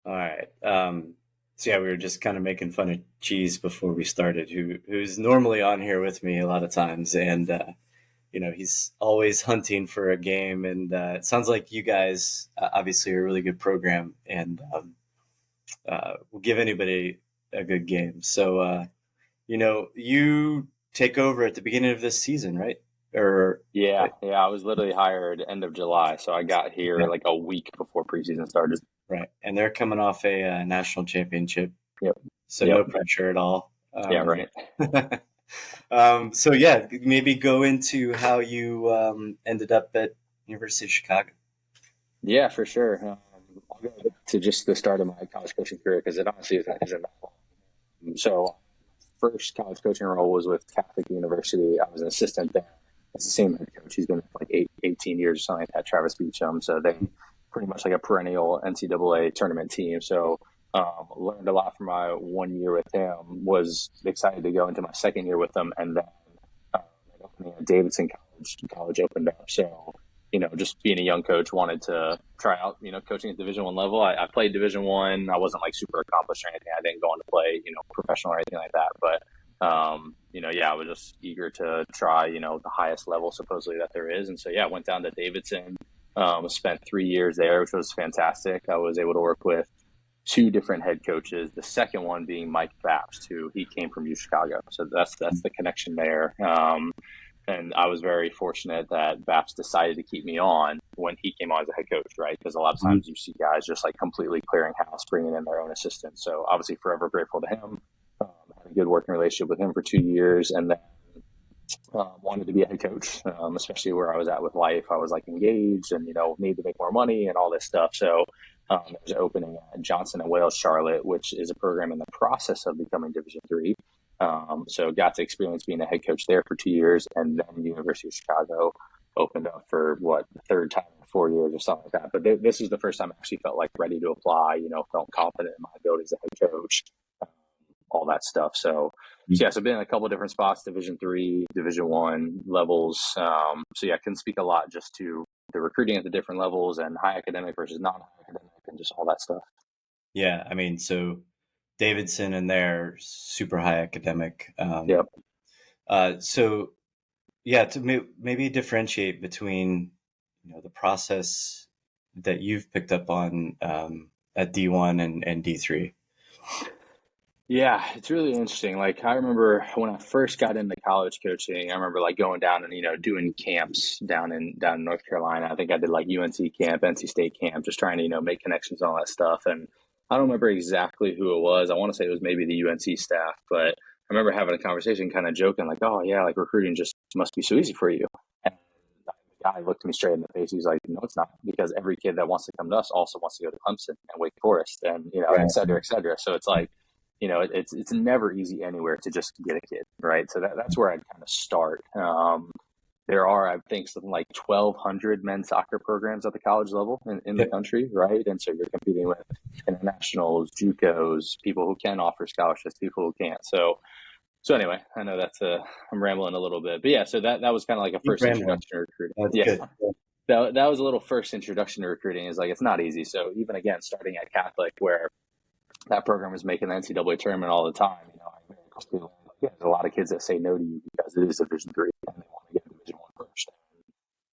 All right. So yeah, we were just kind of making fun of Cheese before we started, who's normally on here with me a lot of times, and he's always hunting for a game. And it sounds like you guys obviously are a really good program, and will give anybody a good game. So you take over at the beginning of this season, right? Or Yeah, yeah. I was literally hired end of July, so I got here yeah, like a week before preseason started. right. And they're coming off a national championship, Yep, so yep. no pressure at all. Yeah, right. So yeah, maybe go into how you ended up at University of Chicago. Yeah, for sure. I'll go back to just the start of my college coaching career because it honestly isn't that long. So, first college coaching role was with Catholic University. I was an assistant there. It's the same head coach. He's been for like 18 years or something like that, Travis Beacham. So they pretty much like a perennial NCAA tournament team. So learned a lot from my 1 year with him. Was excited to go into my second year with them, and then an opening at Davidson College opened up. So just being a young coach, wanted to try out, coaching at Division One level. I played Division One. I wasn't like super accomplished or anything. I didn't go on to play, professional or anything like that. But yeah, I was just eager to try, the highest level supposedly that there is. And so, yeah, I went down to Davidson, spent 3 years there, which was fantastic. I was able to work with two different head coaches. The second one being Mike Vapst, who he came from U Chicago. So that's the connection there. And I was very fortunate that Vaps decided to keep me on when he came on as a head coach, right? Because a lot of Mhm. times you see guys just like completely clearing house, bringing in their own assistants. So obviously, forever grateful to him. Had a good working relationship with him for 2 years, and then wanted to be a head coach, especially where I was at with life. I was like engaged, and need to make more money and all this stuff. So there's an opening at Johnson and Wales Charlotte, which is a program in the process of becoming Division III. So got to experience being a head coach there for 2 years, and then University of Chicago opened up for the third time in 4 years or something like that. But this is the first time I actually felt like ready to apply. Felt confident in my abilities as a head coach, all that stuff. So yeah, so been in a couple of different spots, Division III, Division I levels. So yeah, I can speak a lot just to the recruiting at the different levels and high academic versus non-high academic and just all that stuff. Yeah, I mean, so Davidson and their super high academic. Yep. So yeah, to maybe differentiate between the process that you've picked up on at D1 and D3. Yeah, it's really interesting. Like I remember when I first got into college coaching, I remember like going down and doing camps down in North Carolina. I think I did like UNC camp, NC State camp, just trying to make connections and all that stuff. And I don't remember exactly who it was. I want to say it was maybe the UNC staff, but I remember having a conversation, kind of joking, like, "Oh yeah, like recruiting just must be so easy for you." And the guy looked me straight in the face. He's like, "No, it's not, because every kid that wants to come to us also wants to go to Clemson and Wake Forest, and et Right. cetera, et cetera." So it's like it's never easy anywhere to just get a kid, right? So that's where I'd kind of start. There are, I think, something like 1,200 men's soccer programs at the college level in the Yep. country, right? And so you're competing with internationals, JUCOs, people who can offer scholarships, people who can't. So anyway, I know I'm rambling a little bit, but yeah. So that was kind of like a Keep first rambling. introduction to recruiting. That's Yeah, good. that was a little first introduction to recruiting. Is like it's not easy. So even again, starting at Catholic, where that program is making the NCAA tournament all the time. I very quickly learned, like, yeah, there's a lot of kids that say no to you because it is Division III and they want to get to Division I first.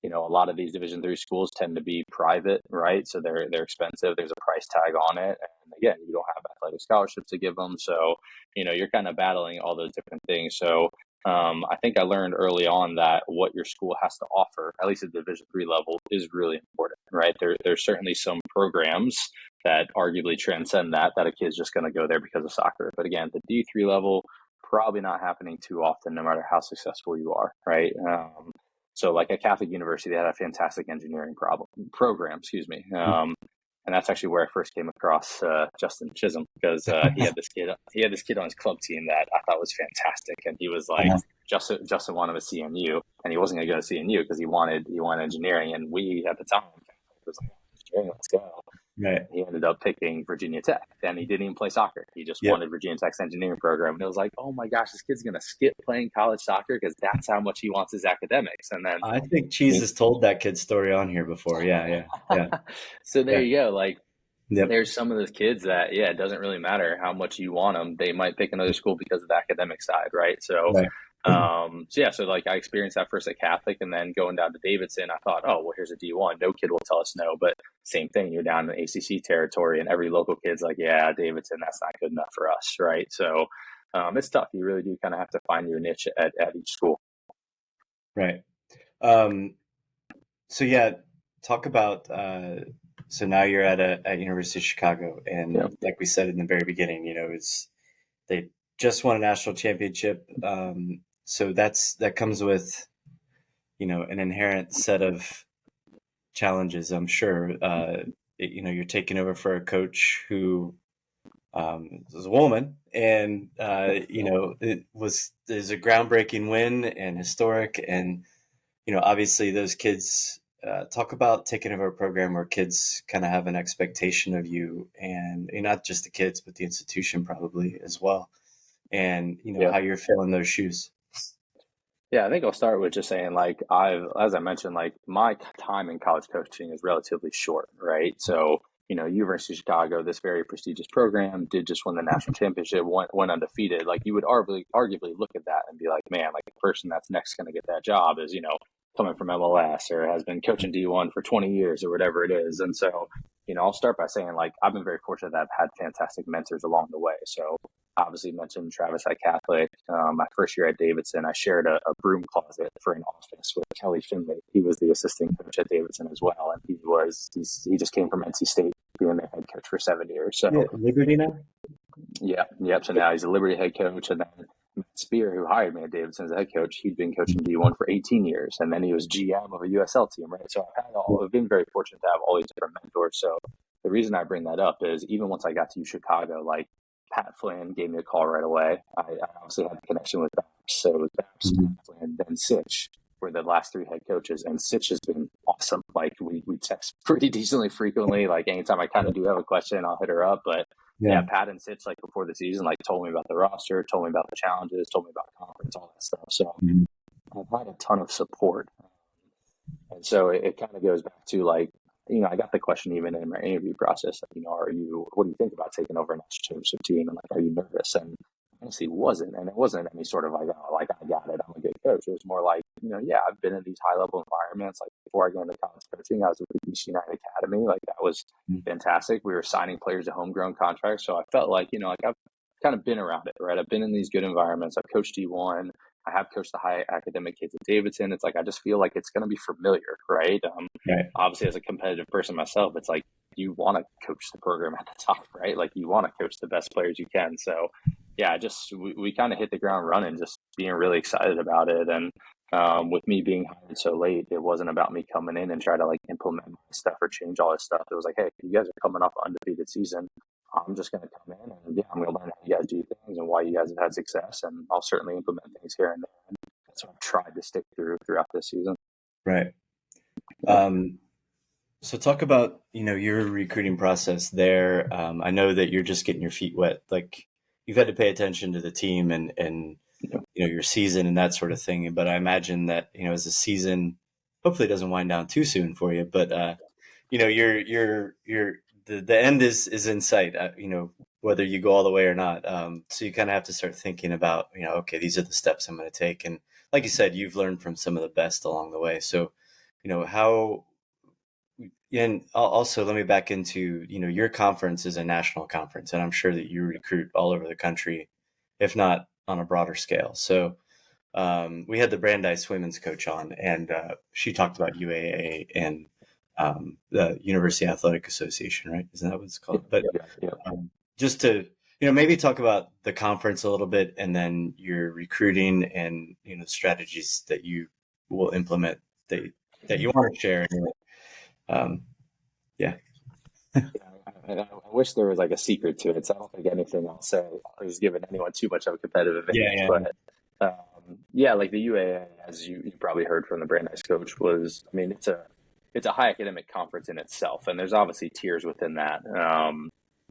A lot of these Division III schools tend to be private, right? So they're expensive. There's a price tag on it, and again, you don't have athletic scholarships to give them. So you're kind of battling all those different things. So I think I learned early on that what your school has to offer, at least at the Division III level, is really important, right? There's certainly some programs that arguably transcend that a kid's just going to go there because of soccer. But again, the D3 level, probably not happening too often, no matter how successful you are, right? So like at Catholic University, they had a fantastic engineering program, excuse me. And that's actually where I first came across Justin Chisholm, because he had this kid on his club team that I thought was fantastic, and he was like, Justin wanted a CNU, and he wasn't going to go to CNU because he wanted engineering, and we at the time was like, engineering, let's go. Right. He ended up picking Virginia Tech, and he didn't even play soccer. He just Yep. wanted Virginia Tech's engineering program, and it was like, oh my gosh, this kid's going to skip playing college soccer because that's how much he wants his academics. And then I think Cheese has told that kid story on here before. Yeah, yeah, yeah, so there yeah. you go. Like Yep. there's some of those kids that, yeah, it doesn't really matter how much you want them. They might pick another school because of the academic side, right? So, Right. so like I experienced that first at Catholic, and then going down to Davidson, I thought, oh, well, here's a D1. No kid will tell us no. But same thing, you're down in the ACC territory, and every local kid's like, yeah, Davidson, that's not good enough for us, right? So, it's tough. You really do kind of have to find your niche at each school. Right. Um, so yeah, talk about so now you're at University of Chicago, Yeah. and like we said in the very beginning, it's they just won a national championship. So that comes with an inherent set of challenges, I'm sure. You're taking over for a coach who was a woman, and it is a groundbreaking win and historic, and obviously those kids talk about taking over a program where kids kind of have an expectation of you, and not just the kids, but the institution probably as well, and Yeah. how you're filling those shoes. Yeah, I think I'll start with just saying, like, as I mentioned, like, my time in college coaching is relatively short, right? So, University of Chicago, this very prestigious program, did just win the national championship, went undefeated. Like, you would arguably look at that and be like, man, like, the person that's next going to get that job is, coming from MLS or has been coaching D1 for 20 years or whatever it is. And so, I'll start by saying, like, I've been very fortunate that I've had fantastic mentors along the way. So, obviously mentioned Travis at Catholic. My first year at Davidson, I shared a broom closet for an office with Kelly Finley. He was the assistant coach at Davidson as well, and he just came from NC State, being their head coach for 7 years. Yeah, So Liberty now. yep. So now he's a Liberty head coach, and then Matt Spear, who hired me at Davidson as a head coach, he'd been coaching D1 for 18 years, and then he was GM of a USL team, right? So I've been very fortunate to have all these different mentors. So the reason I bring that up is even once I got to Chicago, like Pat Flynn gave me a call right away. I obviously had a connection with Baps. So it was Baps, Mhm. Pat Flynn, then Sitch were the last three head coaches. And Sitch has been awesome. Like we text pretty decently frequently. Like anytime I kind of do have a question, I'll hit her up. But yeah, Yeah. Pat and Sitch, like before the season, like told me about the roster, told me about the challenges, told me about the conference, all that stuff. So Mhm. I've had a ton of support. And so it kind of goes back to like, I got the question even in my interview process, what do you think about taking over a national championship team? And like, are you nervous? And honestly, wasn't. And it wasn't any sort of like, oh, like I got it, I'm a good coach. It was more like, yeah, I've been in these high level environments. Like before I got into college coaching, I was with the DC United Academy. Like that was fantastic. We were signing players to homegrown contracts. So I felt like, like I've kind of been around it, right? I've been in these good environments. I've coached D1. I have coached the high academic kids at Davidson. It's like I just feel like it's going to be familiar, right? Right. Obviously, as a competitive person myself, it's like you want to coach the program at the top, right? Like you want to coach the best players you can. So, yeah, we kind of hit the ground running, just being really excited about it. And with me being hired so late, it wasn't about me coming in and try to like implement my stuff or change all this stuff. It was like, hey, you guys are coming off an undefeated season. I'm just going to come in and yeah, I'm going to learn how you guys do things and why you guys have had success, and I'll certainly implement things here and there. And that's what I've tried to stick throughout this season. Right. So talk about your recruiting process there. I know that you're just getting your feet wet. Like you've had to pay attention to the team and Yeah. your season and that sort of thing. But I imagine that as the season hopefully doesn't wind down too soon for you. But you're the end is in sight. Whether you go all the way or not. So you kind of have to start thinking about okay, these are the steps I'm going to take. And like you said, you've learned from some of the best along the way. So how. And also, let me back into, your conference is a national conference, and I'm sure that you recruit all over the country, if not on a broader scale. So we had the Brandeis women's coach on, and she talked about UAA and the University Athletic Association, right? Isn't that what it's called? But Yeah. just to, maybe talk about the conference a little bit, and then your recruiting and, strategies that you will implement that you want to share. Um, yeah. I wish there was like a secret to it. So I don't think anything I'll say is giving anyone too much of a competitive Yeah, advantage. yeah, But yeah, like the UAA, as you probably heard from the Brandeis coach, was, I mean, it's a high academic conference in itself, and there's obviously tiers within that.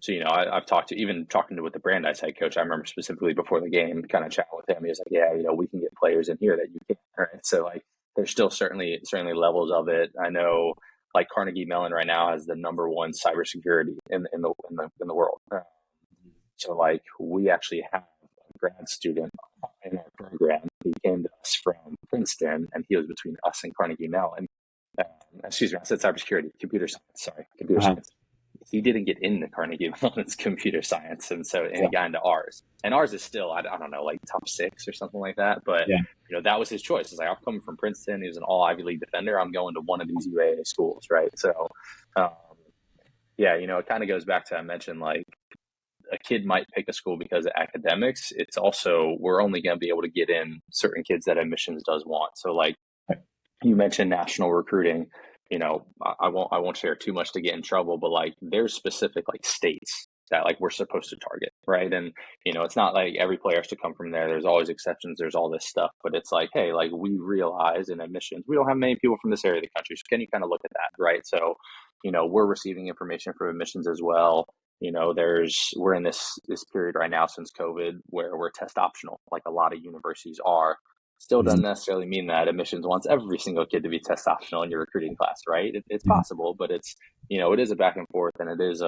So I've talking to with the Brandeis head coach. I remember specifically before the game, kind of chatting with him. He was like, "Yeah, we can get players in here that you can't." Right. So like, there's still certainly levels of it. I know. like Carnegie Mellon right now has the number one cybersecurity in the world. So like we actually have a grad student in our program. He came to us from Princeton, and he was between us and Carnegie Mellon. Excuse me, I said cybersecurity, computer science. Sorry, computer Uh-huh. science. He didn't get into Carnegie Mellon's computer science, and Yeah. he got into ours. And ours is still, I don't know, like top six or something like that. But Yeah. that was his choice. It's like, I'm coming from Princeton. He was an all Ivy League defender. I'm going to one of these UAA schools, right? So, um, yeah, it kind of goes back to I mentioned like a kid might pick a school because of academics. It's also we're only going to be able to get in certain kids that admissions does want. So like you mentioned national recruiting. I won't share too much to get in trouble, but like there's specific like states that like we're supposed to target, right? And it's not like every player has to come from there. There's always exceptions. There's all this stuff, but it's like, hey, like we realize in admissions we don't have many people from this area of the country. So can you kind of look at that, right? So we're receiving information from admissions as well. We're in this period right now since COVID where we're test optional, like a lot of universities are. Still Mhm. doesn't necessarily mean that admissions wants every single kid to be test optional in your recruiting class, right? It's Yeah. possible, but it is a back and forth, and it is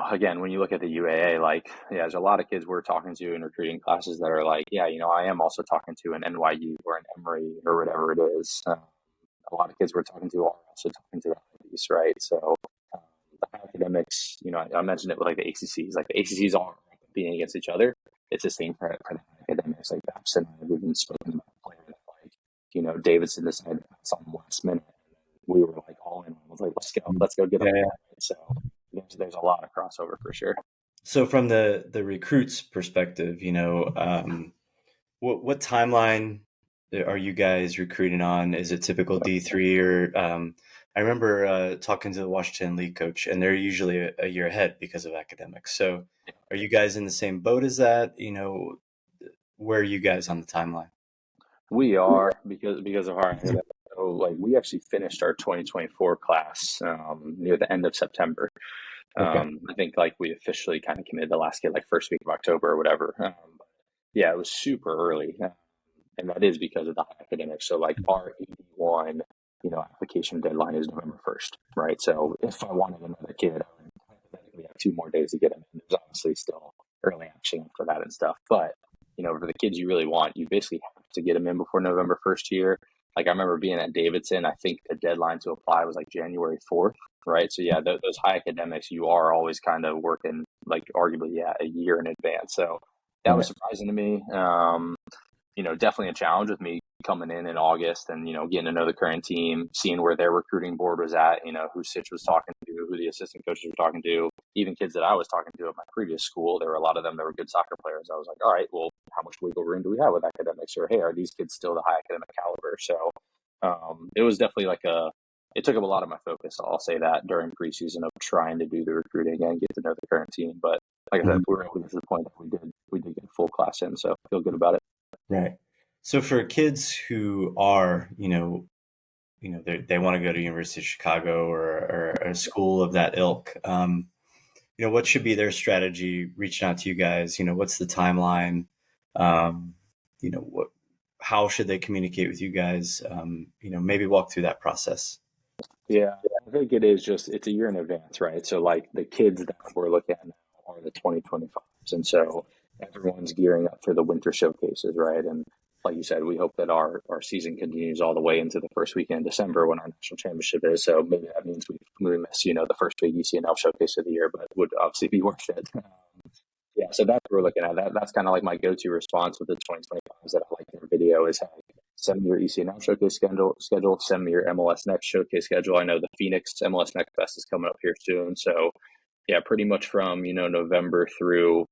again, when you look at the UAA, like, yeah, there's a lot of kids we're talking to in recruiting classes that are like, yeah, I am also talking to an NYU or an Emory or whatever it is. A lot of kids we're talking to are also talking to the Ivies, right? So um, the high academics, I mentioned it with like the ACCs. Like the ACCs are competing against each other. It's the same for the high academics. Like Babs and I have even spoken about a player that like, Davidson decided to pass on last minute. We were like all in. I was like, Mhm. let's go get them. Yeah, yeah. So there's a lot of crossover for sure. So from the recruits perspective, what timeline are you guys recruiting on? Is it typical D3 or I remember talking to the Washington League coach, and they're usually a year ahead because of academics. So are you guys in the same boat as that? Where are you guys on the timeline? We are because of our academic. So like we actually finished our 2024 class near the end of September. Okay. I think like we officially kind of committed the last kid like first week of October or whatever. Yeah, it was super early, and that is because of the high academics. So like our 81, application deadline is November 1st, right? So if I wanted another kid, I would hypothetically have 2 more days to get him in. There's obviously still early action for that and stuff, but for the kids you really want, you basically have to get them in before November 1st here. Like I remember being at Davidson, I think the deadline to apply was like January 4th, right? So yeah, those high academics, you are always kind of working like arguably, yeah, a year in advance. So that was Right. surprising to me. Definitely a challenge with me coming in August and, getting to know the current team, seeing where their recruiting board was at, who Sitch was talking to, who the assistant coaches were talking to, even kids that I was talking to at my previous school. There were a lot of them that were good soccer players. I was like, all right, well, how much wiggle room do we have with academics? Or, hey, are these kids still the high academic caliber? So it was definitely it took up a lot of my focus. I'll say that during preseason of trying to do the recruiting and get to know the current team. But like I said, Mhm. we were able to get to the point that we did get a full class in. So I feel good about it. Right. So for kids who are, they want to go to University of Chicago or a school of that ilk, what should be their strategy reaching out to you guys? What's the timeline? What, how should they communicate with you guys? Maybe walk through that process. Yeah, I think it is it's a year in advance, right? So like the kids that we're looking at now are the 2025s. And so everyone's gearing up for the winter showcases, right? And like you said, we hope that our season continues all the way into the first weekend in December when our national championship is. So maybe that means we miss, the first big ECNL showcase of the year, but it would obviously be worth it. Yeah, so that's what we're looking at. That's kind of like my go-to response with the 2025s that I like their video is, hey, send me your ECNL showcase schedule, send me your MLS Next showcase schedule. I know the Phoenix MLS Next Fest is coming up here soon. So yeah, pretty much from, November through,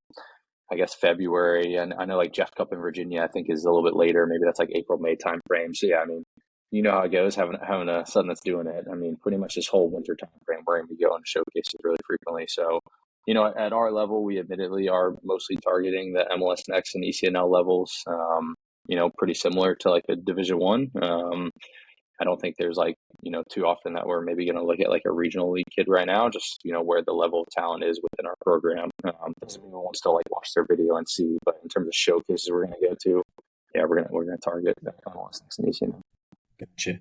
I guess, February. And I know like Jeff Cup in Virginia, I think is a little bit later. Maybe that's like April, May time frame. So yeah, I mean, you know how it goes, having a son that's doing it. I mean, pretty much this whole winter time frame, we're going to be going to showcases really frequently. So, at our level, we admittedly are mostly targeting the MLS Next and ECNL levels. Pretty similar to like a Division One. I don't think there's like, too often that we're maybe going to look at like a regional league kid right now, just, where the level of talent is within our program. Doesn't mean we won't still like watch their video and see, but in terms of showcases we're going to go to, yeah, we're going to target MLS Next and ECNL. Gotcha.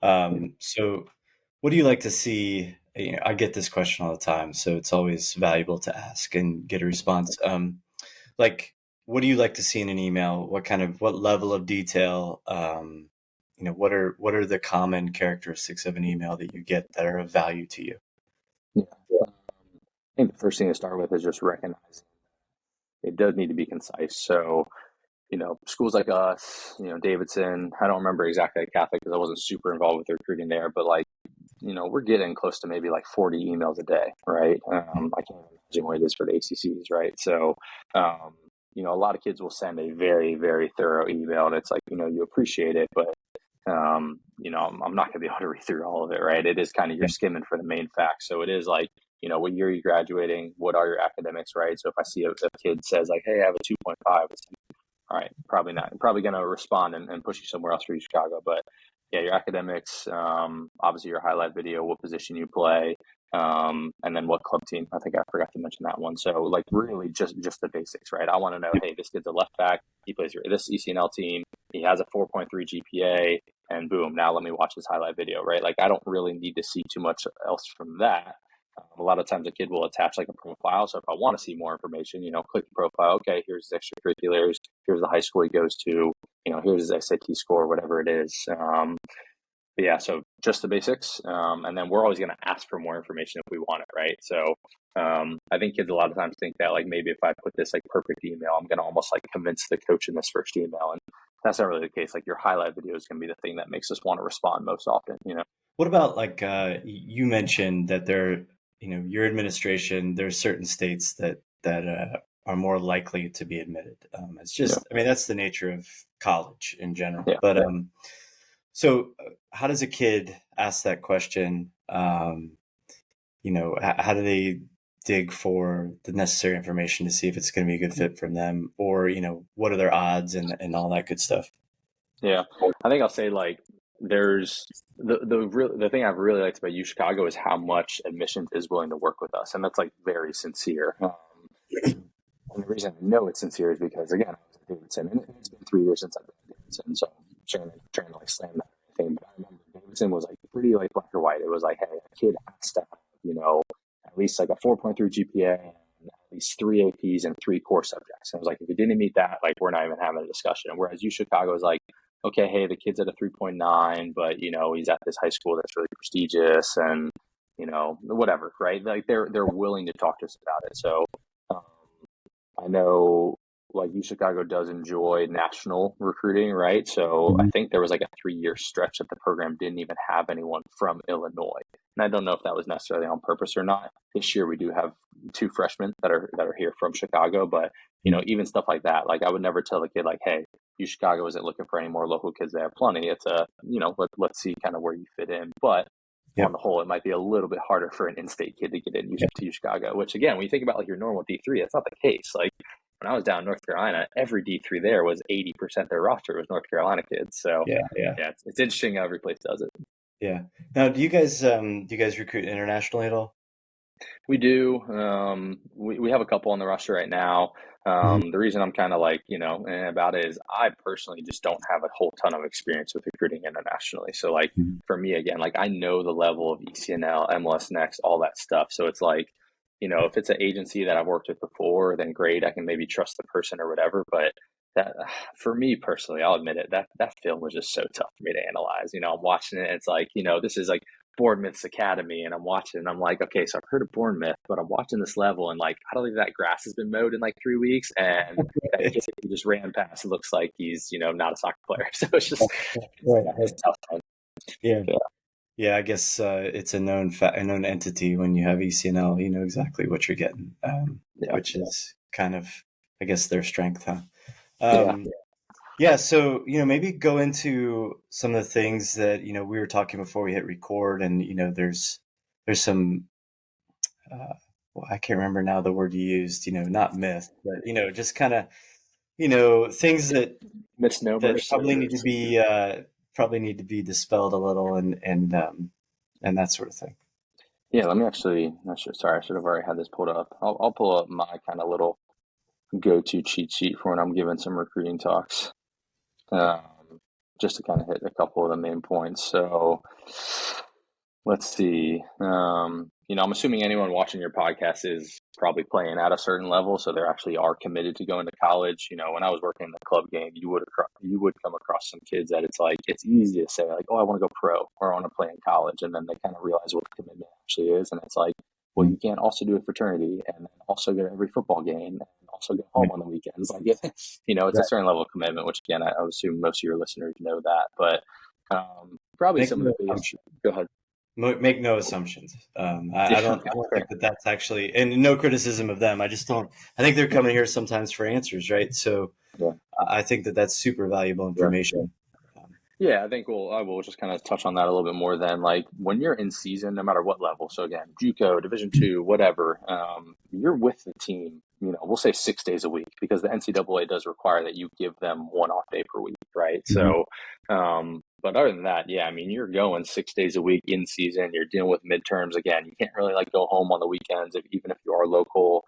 Yeah. So What do you like to see? I get this question all the time, so it's always valuable to ask and get a response. Like, what do you like to see in an email? What level of detail? What are the common characteristics of an email that you get that are of value to you? Yeah. I think the first thing to start with is just recognizing it does need to be concise. So, schools like us, Davidson, I don't remember exactly at Catholic because I wasn't super involved with the recruiting there, but like, we're getting close to maybe like 40 emails a day, right? I can't imagine what it is for the ACCs, right? So, um, a lot of kids will send a very, very thorough email, and it's like, you appreciate it, but I'm not going to be able to read through all of it, right? It is kind of you're Yeah, skimming for the main facts. So it is like, what year are you graduating? What are your academics, right? So if I see a kid says like, hey, I have a 2.5, it's all right, probably not. I'm probably going to respond and push you somewhere else for you, Chicago. But yeah, your academics, obviously your highlight video, what position you play, and then what club team. I think I forgot to mention that one. So like really just the basics, right? I want to know, hey, this kid's a left back. He plays for this ECNL team. He has a 4.3 GPA, and boom, now let me watch his highlight video, right? Like I don't really need to see too much else from that. A lot of times a kid will attach like a profile. So if I want to see more information, click the profile. Okay, here's his extracurriculars. Here's the high school he goes to. Here's his SAT score, whatever it is. But yeah, so just the basics. And then we're always going to ask for more information if we want it, right? So I think kids a lot of times think that like maybe if I put this like perfect email, I'm going to almost like convince the coach in this first email. And that's not really the case. Like your highlight video is going to be the thing that makes us want to respond most often. What about like you mentioned that your administration, there's certain states that are more likely to be admitted. It's Yeah. just, I mean, that's the nature of college in general. Yeah. But so how does a kid ask that question? How do they dig for the necessary information to see if it's going to be a good fit for them, or what are their odds and all that good stuff? Yeah, I think I'll say like there's the thing I've really liked about U Chicago is how much admissions is willing to work with us, and that's like very sincere. And the reason I know it's sincere is because again, I was at Davidson, and it's been 3 years since I've been at Davidson, so I'm trying to like slam that thing. But I remember Davidson was like pretty like black or white. It was like, hey, a kid has to have at least like a 4.3 GPA and at least three APs and three core subjects. And I was like, if you didn't meet that, like we're not even having a discussion. Whereas U Chicago is like, okay, hey, the kid's at a 3.9, but he's at this high school that's really prestigious and whatever, right? Like they're willing to talk to us about it. So um, I know like U Chicago does enjoy national recruiting, right? So I Mhm. think there was like a 3 year stretch that the program didn't even have anyone from Illinois. And I don't know if that was necessarily on purpose or not. This year we do have two freshmen that are here from Chicago, but even stuff like that, like I would never tell a kid like, hey, U Chicago isn't looking for any more local kids. They have plenty. It's let's see kind of where you fit in. But on Yep. the whole, it might be a little bit harder for an in-state kid to get to Chicago, which again, when you think about like your normal D3, that's not the case. Like when I was down in North Carolina, every D3 there was 80% their roster was North Carolina kids. So Yeah. Yeah. yeah, it's interesting how every place does it. Yeah. Now, do you guys recruit internationally at all? We do. We have a couple on the roster right now. Mhm. The reason I'm kind of like, about it is I personally just don't have a whole ton of experience with recruiting internationally. So like Mhm. for me, again, like I know the level of ECNL, MLS Next, all that stuff. So it's like, if it's an agency that I've worked with before, then great. I can maybe trust the person or whatever. But that, for me personally, I'll admit it, that film was just so tough for me to analyze. I'm watching it. And it's like, this is like Bournemouth's Academy, and I'm watching, and I'm like, okay, so I've heard of Bournemouth, but I'm watching this level, and like, I don't think that grass has been mowed in like 3 weeks, and that kid It's, who just ran past looks like he's, not a soccer player. So it's just, right. it's tough. Man. Yeah. Yeah, Yeah. I guess it's a known entity when you have ECNL. You know exactly what you're getting, yeah, which is kind of, I guess, their strength, huh? yeah, Um, yeah. So maybe go into some of the things that we were talking before we hit record, and there's some. Well, I can't remember now the word you used. Not myth, but just kind of things that misnomers. probably need to be dispelled a little, and that sort of thing. Yeah, let me actually. Not sure. Sorry, I should have already had this pulled up. I'll pull up my kind of little go-to cheat sheet for when I'm giving some recruiting talks, um, just to kind of hit a couple of the main points. So Let's see. I'm assuming anyone watching your podcast is probably playing at a certain level, so they actually are committed to going to college. When I was working in the club game, you would come across some kids that it's like it's easy to say like, oh, I want to go pro or I want to play in college, and then they kind of realize what the commitment actually is, and it's like, well, you can't also do a fraternity and then also go to every football game and also go home Right. on the weekends. Like, it's a Right. certain level of commitment, which again, I would assume most of your listeners know that, but probably Make some of no the biggest. assumptions. Go ahead. Make no assumptions. I Yeah. don't. Okay. I don't think Fair. that that's actually, and no criticism of them. I just don't. I think they're coming here sometimes for answers, right? So Yeah. I think that that's super valuable Yeah. information. Um, Yeah, I will just kind of touch on that a little bit more then. Like when you're in season, no matter what level, so again, JUCO, Division II, whatever, you're with the team, we'll say 6 days a week because the NCAA does require that you give them one off day per week, right? mhm. So, but other than that, yeah, I mean, you're going 6 days a week in season, you're dealing with midterms. Again, you can't really like go home on the weekends even if you are local.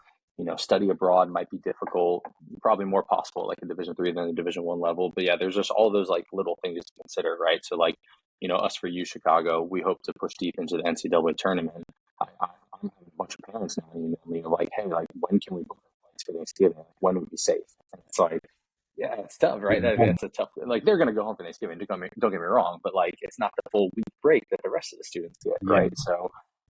Study abroad might be difficult, probably more possible like a Division III than a Division I level. But yeah, there's just all those like little things to consider, right? So like, us for U Chicago, we hope to push deep into the NCAA tournament. I'm having a bunch of parents now email me like, hey, like when can we book our flights for Thanksgiving? Like, when would be safe? And it's like, yeah, it's tough, right? I think that's a tough. Like they're gonna go home for Thanksgiving. Don't get me wrong, but like it's not the full week break that the rest of the students get, Yeah. right? So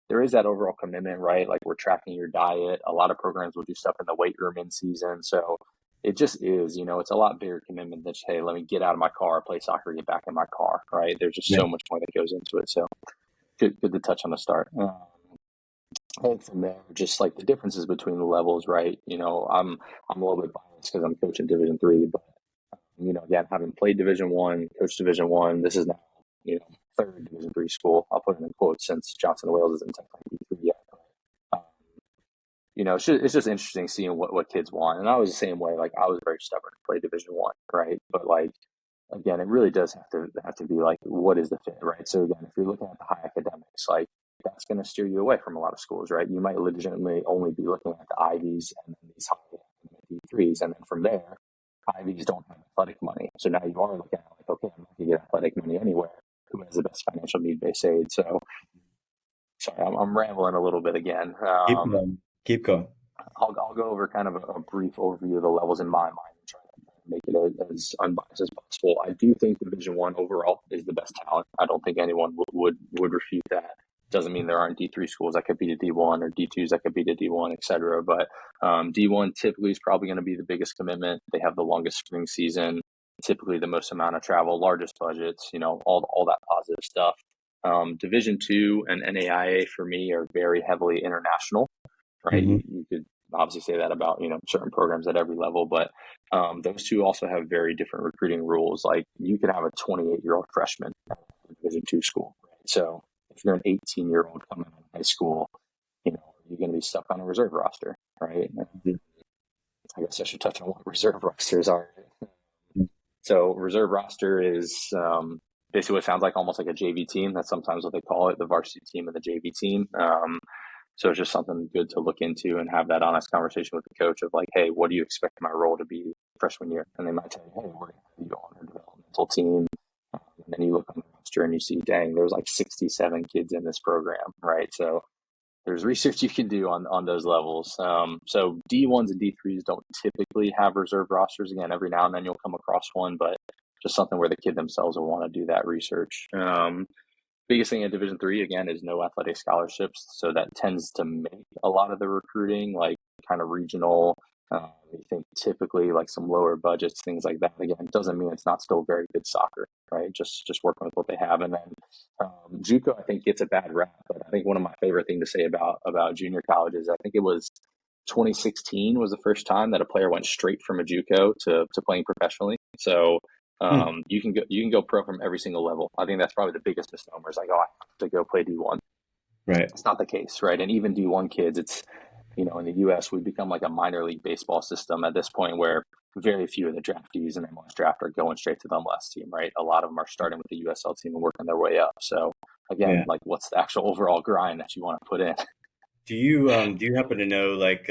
there is that overall commitment, right? Like we're tracking your diet. A lot of programs will do stuff in the weight room in season. So it just is, it's a lot bigger commitment than just, hey, let me get out of my car, play soccer, get back in my car, right? There's just Yeah. so much more that goes into it. So good to touch on the start. And from there, just like the differences between the levels, right? I'm a little bit biased because I'm coaching Division III, but again, having played Division I, coached Division I, this is now, third Division III school. I'll put it in quotes since Johnson and Wales isn't technically D3 yet. Um, it's just interesting seeing what kids want. And I was the same way. Like I was very stubborn to play Division I, right? But like again, it really does have to be like what is the fit, right? So again, if you're looking at the high academics, like that's going to steer you away from a lot of schools, right? You might legitimately only be looking at the Ivies and then these high academic D3s, and then from there, Ivies don't have athletic money. So now you are looking at like, okay, I'm not going to get athletic money anywhere. Who has the best financial need-based aid? So sorry, I'm rambling a little bit again. Keep going. Keep going. I'll go over kind of a brief overview of the levels in my mind and try to make it as unbiased as possible. I do think Division I overall is the best talent. I don't think anyone would refute that. Doesn't mean there aren't D3 schools that could beat a D1 or D2s that could beat a D1, et cetera. But D1 typically is probably going to be the biggest commitment. They have the longest spring season, typically the most amount of travel, largest budgets, all that positive stuff. Division II and NAIA for me are very heavily international, right? Hmm. You could obviously say that about certain programs at every level, but those two also have very different recruiting rules. Like you could have a 28-year-old freshman at a Division II school, right? So if you're an 18-year-old coming out of high school, you're going to be stuck on a reserve roster, right? I guess I should touch on what reserve rosters are. So reserve roster is basically what sounds like almost like a JV team. That's sometimes what they call it, the varsity team and the JV team. So it's just something good to look into and have that honest conversation with the coach of like, hey, what do you expect my role to be freshman year? And they might tell you, hey, we're going to have you on our developmental team. And then you look on the roster and you see, dang, there's like 67 kids in this program, right? So there's research you can do on those levels. So D1s and D3s don't typically have reserve rosters. Again, every now and then you'll come across one, but just something where the kid themselves will want to do that research. Biggest thing in Division III again is no athletic scholarships, so that tends to make a lot of the recruiting like kind of regional. You think typically like some lower budgets, things like that. Again, it doesn't mean it's not still very good soccer, right? Just working with what they have, and then JUCO I think gets a bad rap, but I think one of my favorite things to say about junior colleges, I think it was 2016 was the first time that a player went straight from a JUCO to playing professionally. So you can go pro from every single level. I think that's probably the biggest misnomer is like, oh, I have to go play D1. Right. It's not the case, right? And even D1 kids, it's in the U.S. we've become like a minor league baseball system at this point where very few of the draftees and MLS draft are going straight to the MLS team, right? A lot of them are starting with the USL team and working their way up. So again, Yeah. like what's the actual overall grind that you want to put in? Do you happen to know like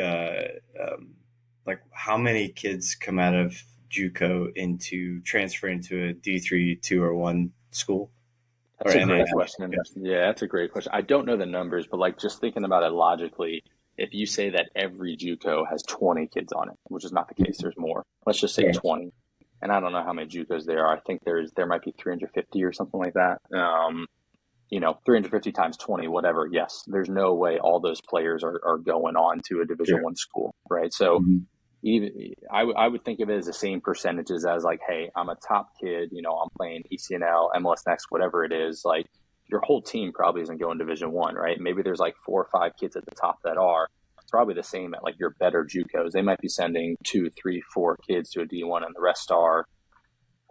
how many kids come out of JUCO into transfer into a D3, two or one school? or That's a great NAIA? question. Yeah, that's a great question. I don't know the numbers, but like just thinking about it logically, if you say that every JUCO has 20 kids on it, which is not the case, there's more. Let's just say Right. 20. And I don't know how many JUCOs there are. I think there might be 350 or something like that. 350 times 20, whatever. Yes, there's no way all those players are going on to a Division Sure. One school, right? So Mhm. even I would think of it as the same percentages as like, hey, I'm a top kid, I'm playing ECNL, MLS Next, whatever it is. Like your whole team probably isn't going Division One, right? Maybe there's like 4 or 5 kids at the top that are. It's probably the same at like your better JUCOs. They might be sending 2, 3, 4 kids to a D1, and the rest are,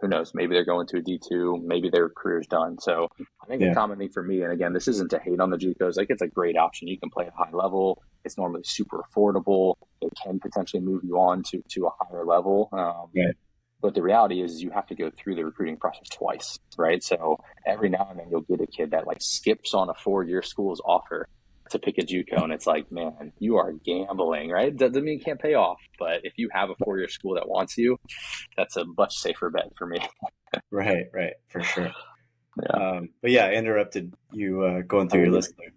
who knows, maybe they're going to a D2, maybe their career's done. So I think a Yeah. common thing for me, and again, this isn't to hate on the JUCOs, like it's a great option. You can play at high level. It's normally super affordable. It can potentially move you on to a higher level. Right. But the reality is you have to go through the recruiting process twice, right? So every now and then you'll get a kid that like skips on a 4-year school's offer to pick a JUCO, and it's like, man, you are gambling, right? Doesn't mean it can't pay off, but if you have a 4-year school that wants you, that's a much safer bet for me. Right. Right. For sure. Yeah. But yeah, I interrupted you going Oh, through you're your good. list there.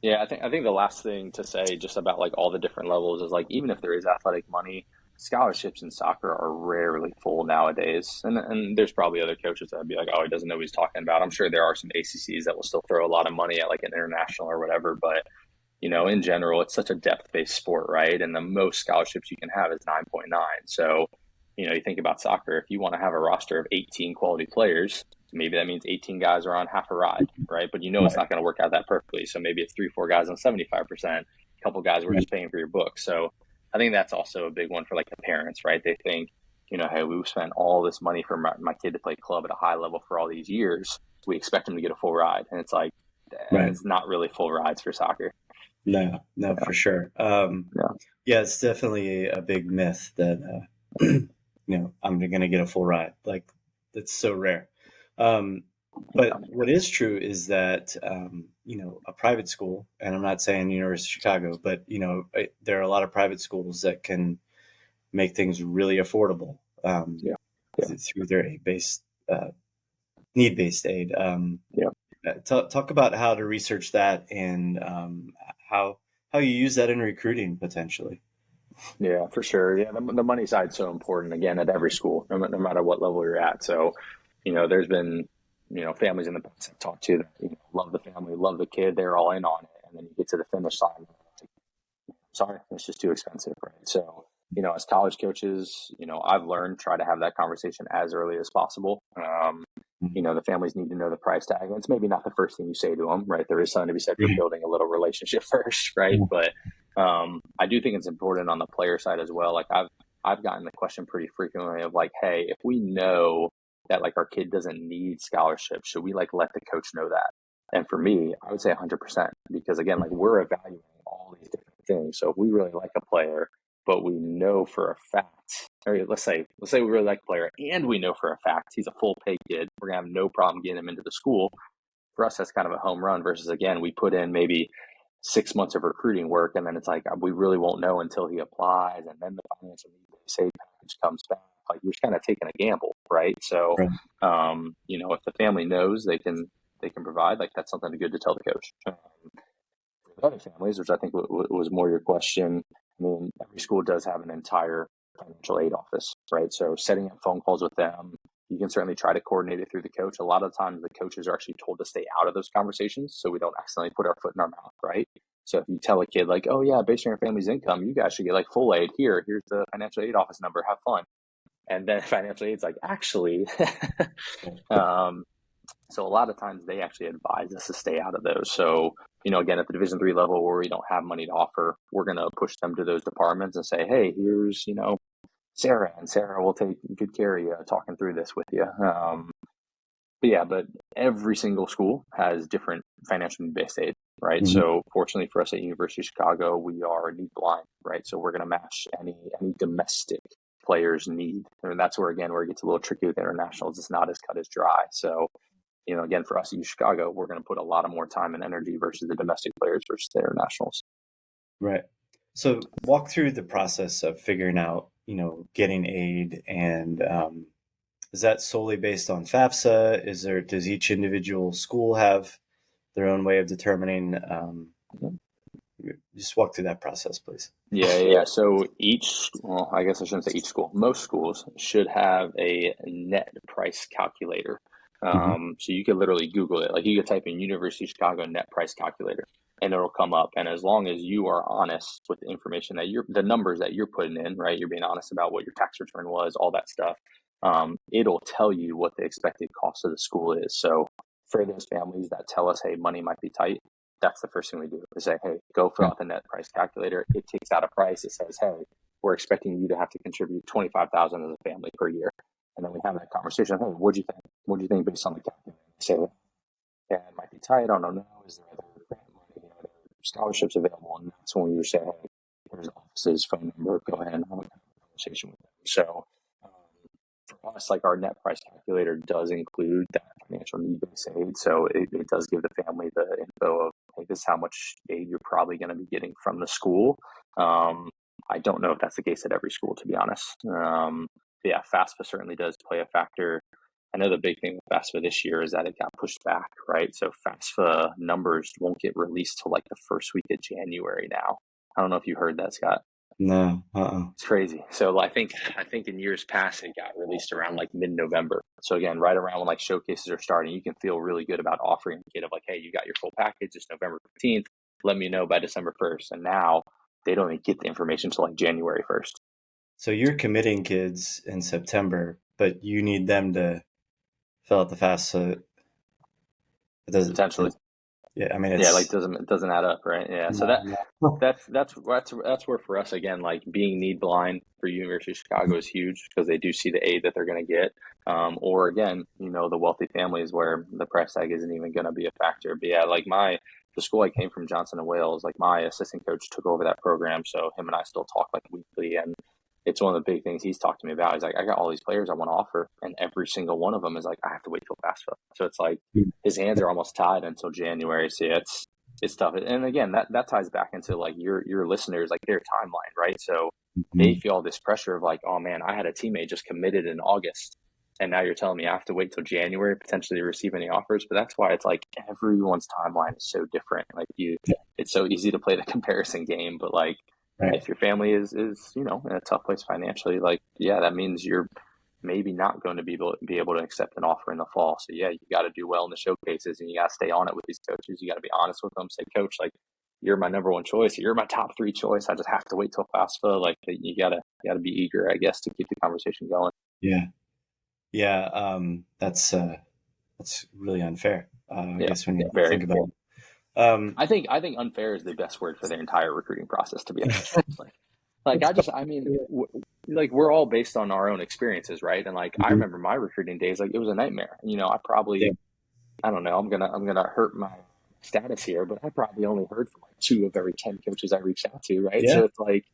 Yeah, I think the last thing to say just about like all the different levels is like even if there is athletic money, scholarships in soccer are rarely full nowadays. And there's probably other coaches that'd be like, oh, he doesn't know what he's talking about. I'm sure there are some ACCs that will still throw a lot of money at like an international or whatever, but in general, it's such a depth-based sport, right? And the most scholarships you can have is 9.9. So, you think about soccer, if you want to have a roster of 18 quality players, maybe that means 18 guys are on half a ride, right? But it's Right. not going to work out that perfectly. So maybe it's 3, 4 guys on 75%, a couple guys were Right. just paying for your book. So I think that's also a big one for like the parents, right? They think, hey, we've spent all this money for my kid to play club at a high level for all these years. We expect him to get a full ride. And it's like, Right. it's not really full rides for soccer. No, no, Yeah. for sure. Yeah. Yeah, it's definitely a big myth that I'm going to get a full ride. Like that's so rare. But what is true is that a private school, and I'm not saying University of Chicago, but there are a lot of private schools that can make things really affordable Yeah. Yeah. through their aid-based, need-based aid. Yeah. Talk about how to research that and how how you use that in recruiting potentially. Yeah, for sure. Yeah, the money side's so important again at every school, no matter what level you're at. So, there's been, families in the past I've talked to that, love the family, love the kid, they're all in on it. And then you get to the finish line, and they're like, sorry, it's just too expensive, right? So, as college coaches, I've learned try to have that conversation as early as possible. The families need to know the price tag. And it's maybe not the first thing you say to them, right? There is something to be said for Right. building a little relationship first, right? Yeah. But I do think it's important on the player side as well. Like I've gotten the question pretty frequently of like, hey, if we know that like our kid doesn't need scholarship, should we like let the coach know that? And for me, I would say 100% because again, like we're evaluating all these different things. So if we really like a player, but we know for a fact, or let's say we really like a player and we know for a fact he's a full pay kid, we're gonna have no problem getting him into the school. For us, that's kind of a home run versus again, we put in maybe 6 months of recruiting work and then it's like we really won't know until he applies and then the financial say package comes back. Like you're just kind of taking a gamble, right? So Right. if the family knows they can provide, like that's something good to tell the coach. For other families, which I think was more your question, I mean, every school does have an entire financial aid office, right? So setting up phone calls with them, you can certainly try to coordinate it through the coach. A lot of times the coaches are actually told to stay out of those conversations so we don't accidentally put our foot in our mouth, right? So if you tell a kid like, oh yeah, based on your family's income, you guys should get like full aid. Here's the financial aid office number. Have fun. And then financial aid's like, actually, um, so a lot of times they actually advise us to stay out of those. So, again, at the Division 3 level where we don't have money to offer, we're going to push them to those departments and say, hey, here's, Sarah, and Sarah will take good care of you talking through this with you. But every single school has different financial need-based aid, right? Mhm. So fortunately for us at University of Chicago, we are need blind, right? So we're going to match any domestic players' need. And that's where, again, where it gets a little tricky with internationals. It's not as cut as dry. So again, for us in Chicago, we're going to put a lot of more time and energy versus the domestic players versus the internationals. Right. So walk through the process of figuring out, getting aid and is that solely based on FAFSA? Does each individual school have their own way of determining? Just walk through that process, please. Yeah. So well, I guess I shouldn't say each school. Most schools should have a net price calculator. Mm-hmm. So you could literally Google it. Like you could type in University of Chicago net price calculator, and it'll come up. And as long as you are honest with the information that the numbers that you're putting in, right? You're being honest about what your tax return was, all that stuff. It'll tell you what the expected cost of the school is. So for those families that tell us, hey, money might be tight, that's the first thing we do is say, hey, go fill out the net price calculator. It takes out a price. It says, hey, we're expecting you to have to contribute $25,000 as a family per year. And then we have that conversation. Hey, what do you think? What do you think based on the calculator? Say, yeah, it might be tight. I don't know. Is there other grant money, other scholarships available? And that's when we say, hey, here's the office's phone number. Go ahead and have a conversation with them. So for us, like our net price calculator does include that financial need-based aid. So it does give the family the info of, hey, this is how much aid you're probably going to be getting from the school. I don't know if that's the case at every school, to be honest. Yeah, FAFSA certainly does play a factor. I know the big thing with FAFSA this year is that it got pushed back, right? So FAFSA numbers won't get released till like the first week of January now. I don't know if you heard that, Scott. No. It's crazy. So I think in years past it got released around like mid-November. So again, right around when like showcases are starting, you can feel really good about offering a kid of like, hey, you got your full package. It's November 15th. Let me know by December 1st. And now they don't even get the information until like January 1st. So you're committing kids in September, but you need them to fill out the FAFSA. It Potentially. Yeah, I mean Yeah, it's like it doesn't add up, right? Yeah. So no. that's where for us again, like being need blind for University of Chicago is huge because they do see the aid that they're going to get. Or again, the wealthy families where the price tag isn't even going to be a factor. But yeah, like the school I came from, Johnson and Wales, like my assistant coach took over that program, so him and I still talk like weekly, and it's one of the big things he's talked to me about. He's like, I got all these players I want to offer, and every single one of them is like, I have to wait till FAFSA. So it's like his hands are almost tied until January. So yeah, it's tough. And again, that ties back into like your listeners, like their timeline, right? So they Mhm. feel this pressure of like, oh man, I had a teammate just committed in August, and now you're telling me I have to wait till January potentially to receive any offers. But that's why it's like everyone's timeline is so different. Like it's so easy to play the comparison game, but like Right. if your family is in a tough place financially, like yeah, that means you're maybe not going to be able to accept an offer in the fall. So yeah, you got to do well in the showcases, and you got to stay on it with these coaches. You got to be honest with them. Say, coach, like you're my number one choice. You're my top three choice. I just have to wait till FAFSA. Like you gotta be eager, I guess, to keep the conversation going. Yeah. Yeah. That's really unfair. I Yeah, guess when you very. think about it. I think unfair is the best word for the entire recruiting process. To be honest, like I mean, like we're all based on our own experiences, right? And like I Mhm. remember my recruiting days, like it was a nightmare. Yeah. I don't know, I'm gonna hurt my status here, but I probably only heard from like 2 of every 10 coaches I reached out to, right? Yeah. So it's like,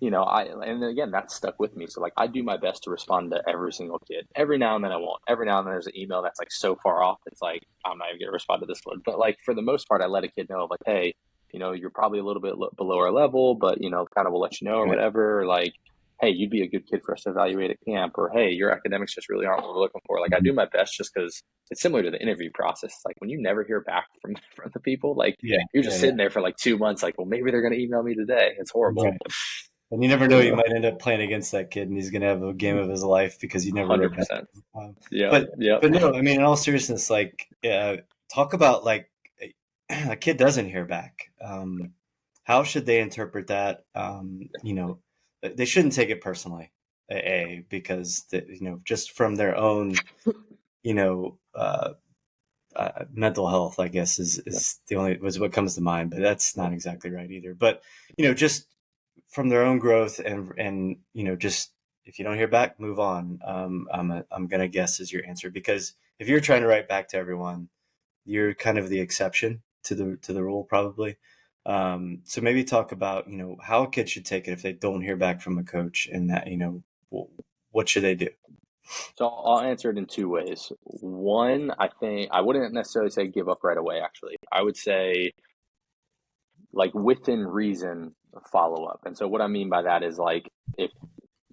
and again, that stuck with me. So like I do my best to respond to every single kid. Every now and then I won't. Every now and then there's an email that's like so far off, it's like I'm not even gonna respond to this one. But like for the most part, I let a kid know like, hey, you're probably a little bit below our level, but kind of will let you know or Right. whatever. Or like, hey, you'd be a good kid for us to evaluate at camp, or hey, your academics just really aren't what we're looking for. Like I Mhm. do my best just because it's similar to the interview process. Like when you never hear back from the people, like Yeah. you're just Yeah. sitting there for like 2 months, like, well, maybe they're gonna email me today. It's Yeah. horrible. Right. And you never know, you might end up playing against that kid, and he's going to have a game of his life because you never wrote back. 100%. Um, Yep. but Yep. but no, I mean, in all seriousness, like talk about like a kid doesn't hear back. How should they interpret that? They shouldn't take it personally, because just from their own, you know, mental health, I guess is the only was what comes to mind, but that's not exactly right either. But just from their own growth and just if you don't hear back, move on. I'm gonna guess is your answer, because if you're trying to write back to everyone, you're kind of the exception to the rule probably. So maybe talk about how a kid should take it if they don't hear back from a coach, and that what should they do? So I'll answer it in 2 ways. One, I think I wouldn't necessarily say give up right away, actually. I would say, like, within reason, follow up. And so what I mean by that is, like, if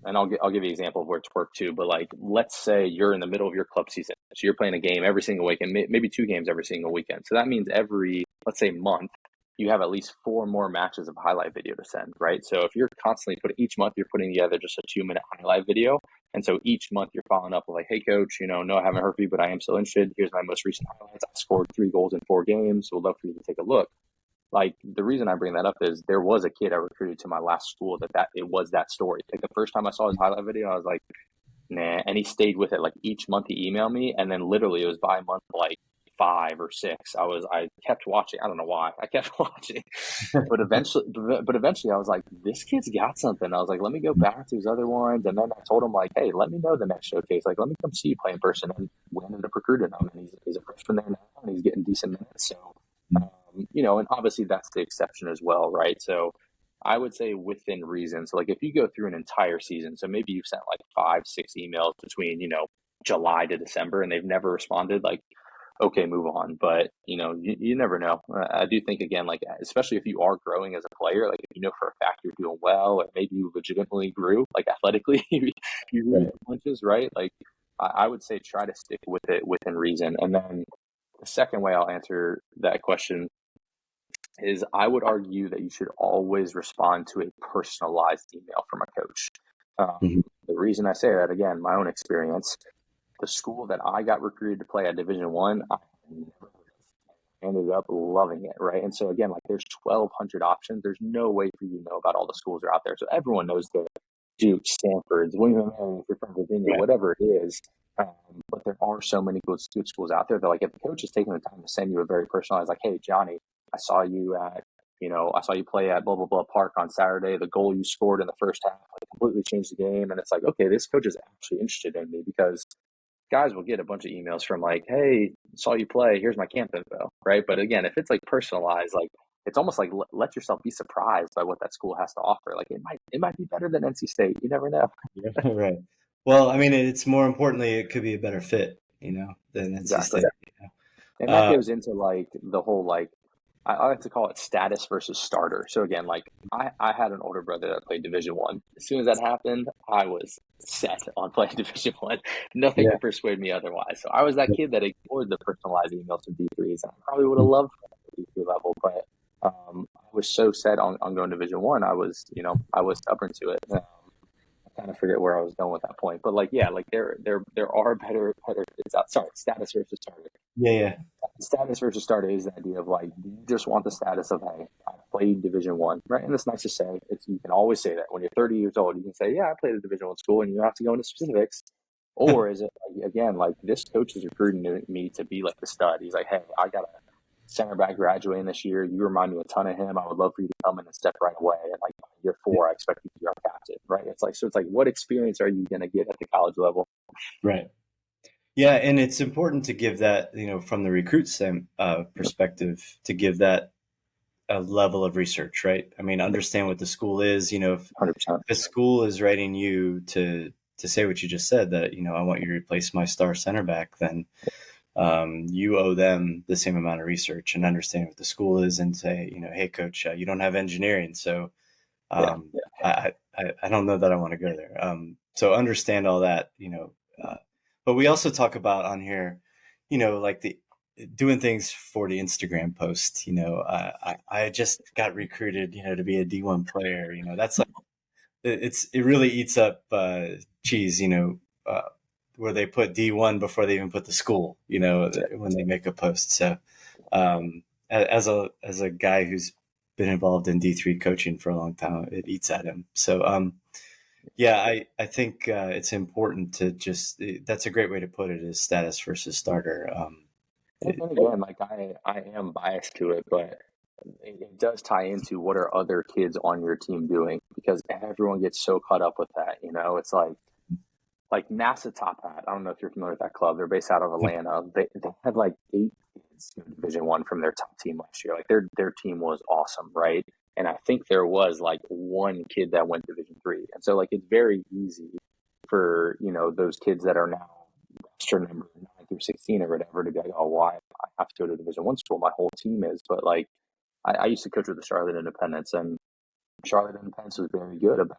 and I'll give you an example of where it's worked too. But like, let's say you're in the middle of your club season, so you're playing a game every single weekend, maybe 2 games every single weekend. So that means every, let's say, month, you have at least 4 more matches of highlight video to send, right? So if you're constantly putting, each month you're putting together just a 2-minute highlight video, and so each month you're following up with like, hey coach, no, I haven't heard from you, but I am still interested. Here's my most recent highlights. I scored 3 goals in 4 games. So we'd love for you to take a look. Like, the reason I bring that up is there was a kid I recruited to my last school that it was that story. Like, the first time I saw his highlight video, I was like, nah. And he stayed with it. Like, each month he emailed me, and then literally it was by month like 5 or 6. I kept watching. I don't know why I kept watching, but eventually I was like, this kid's got something. I was like, let me go back to his other ones, and then I told him like, hey, let me know the next showcase. Like, let me come see you play in person. And we ended up recruiting him, and he's a freshman there now, and he's getting decent minutes. So. And obviously that's the exception as well, right? So I would say within reason. So like if you go through an entire season, so maybe you've sent like 5, 6 emails between, July to December and they've never responded, like, okay, move on. But, you never know. I do think, again, like, especially if you are growing as a player, like if you know for a fact you're doing well, or maybe you legitimately grew, like athletically, you grew Right. punches, right? Like I would say try to stick with it within reason. And then the second way I'll answer that question is I would argue that you should always respond to a personalized email from a coach. Mhm. The reason I say that, again, my own experience, the school that I got recruited to play at Division 1, I never ended up loving it, right? And so again, like there's 1,200 options. There's no way for you to know about all the schools that are out there. So everyone knows the Duke, Stanford, William and Mary, if you're from Virginia, Right. whatever it is. But there are so many good schools out there that, like, if the coach is taking the time to send you a very personalized, like, hey, Johnny, I saw you play at blah, blah, blah park on Saturday. The goal you scored in the first half like completely changed the game. And it's like, okay, this coach is actually interested in me, because guys will get a bunch of emails from like, hey, saw you play. Here's my camp info, right? But again, if it's like personalized, like it's almost like let yourself be surprised by what that school has to offer. Like it might be better than NC State. You never know. Yeah, right. Well, I mean, it's more importantly, it could be a better fit, than NC Exactly. State. And that Uh, goes into like the whole, like, I like to call it status versus starter. So again, like I had an older brother that played Division 1. As soon as that happened, I was set on playing Division 1. Nothing yeah. could persuade me otherwise. So I was that kid that ignored the personalized emails from D3s. And I probably would have loved the D3 level, but I was so set on going Division 1. I was stubborn to it. I kind of forget where I was going with that point, but like, yeah, like there are better kids out. Sorry, status versus starter. Yeah. Yeah. Status versus starter is the idea of like, do you just want the status of, hey, I played Division 1, right? And it's nice to say. You can always say that when you're 30 years old. You can say, yeah, I played at Division 1 school, and you don't have to go into specifics. Or is it like, again, like this coach is recruiting me to be like the stud? He's like, hey, I got a center back graduating this year. You remind me a ton of him. I would love for you to come in and step right away. And like year 4, I expect you to be our captain, right? It's like what experience are you going to get at the college level? Right. Yeah, and it's important to give that, from the perspective, to give that a level of research, right? I mean, understand what the school is. If 100%. the school is writing you to say what you just said, that I want you to replace my star center back, then you owe them the same amount of research and understand what the school is, and say, hey, coach, you don't have engineering, so Yeah. I don't know that I want to go there. So understand all that, but we also talk about on here, like the doing things for the Instagram post. I just got recruited, to be a D1 player. That's like it really eats up cheese. Where they put D1 before they even put the school. When they make a post. So as a guy who's been involved in D3 coaching for a long time, it eats at him. So yeah, I think it's important to just, that's a great way to put it, is status versus starter. And again, like I am biased to it, but it does tie into what are other kids on your team doing, because everyone gets so caught up with that. It's like NASA Top Hat. I don't know if you're familiar with that club. They're based out of Atlanta. They had like 8 kids in Division 1 from their top team last year. Like their team was awesome, right? And I think there was like one kid that went Division 3, and so like it's very easy for those kids that are now roster number 9 through 16 or whatever to be like, oh, why I have to go to Division 1 school? My whole team is. But like I used to coach with the Charlotte Independence, and Charlotte Independence was very good about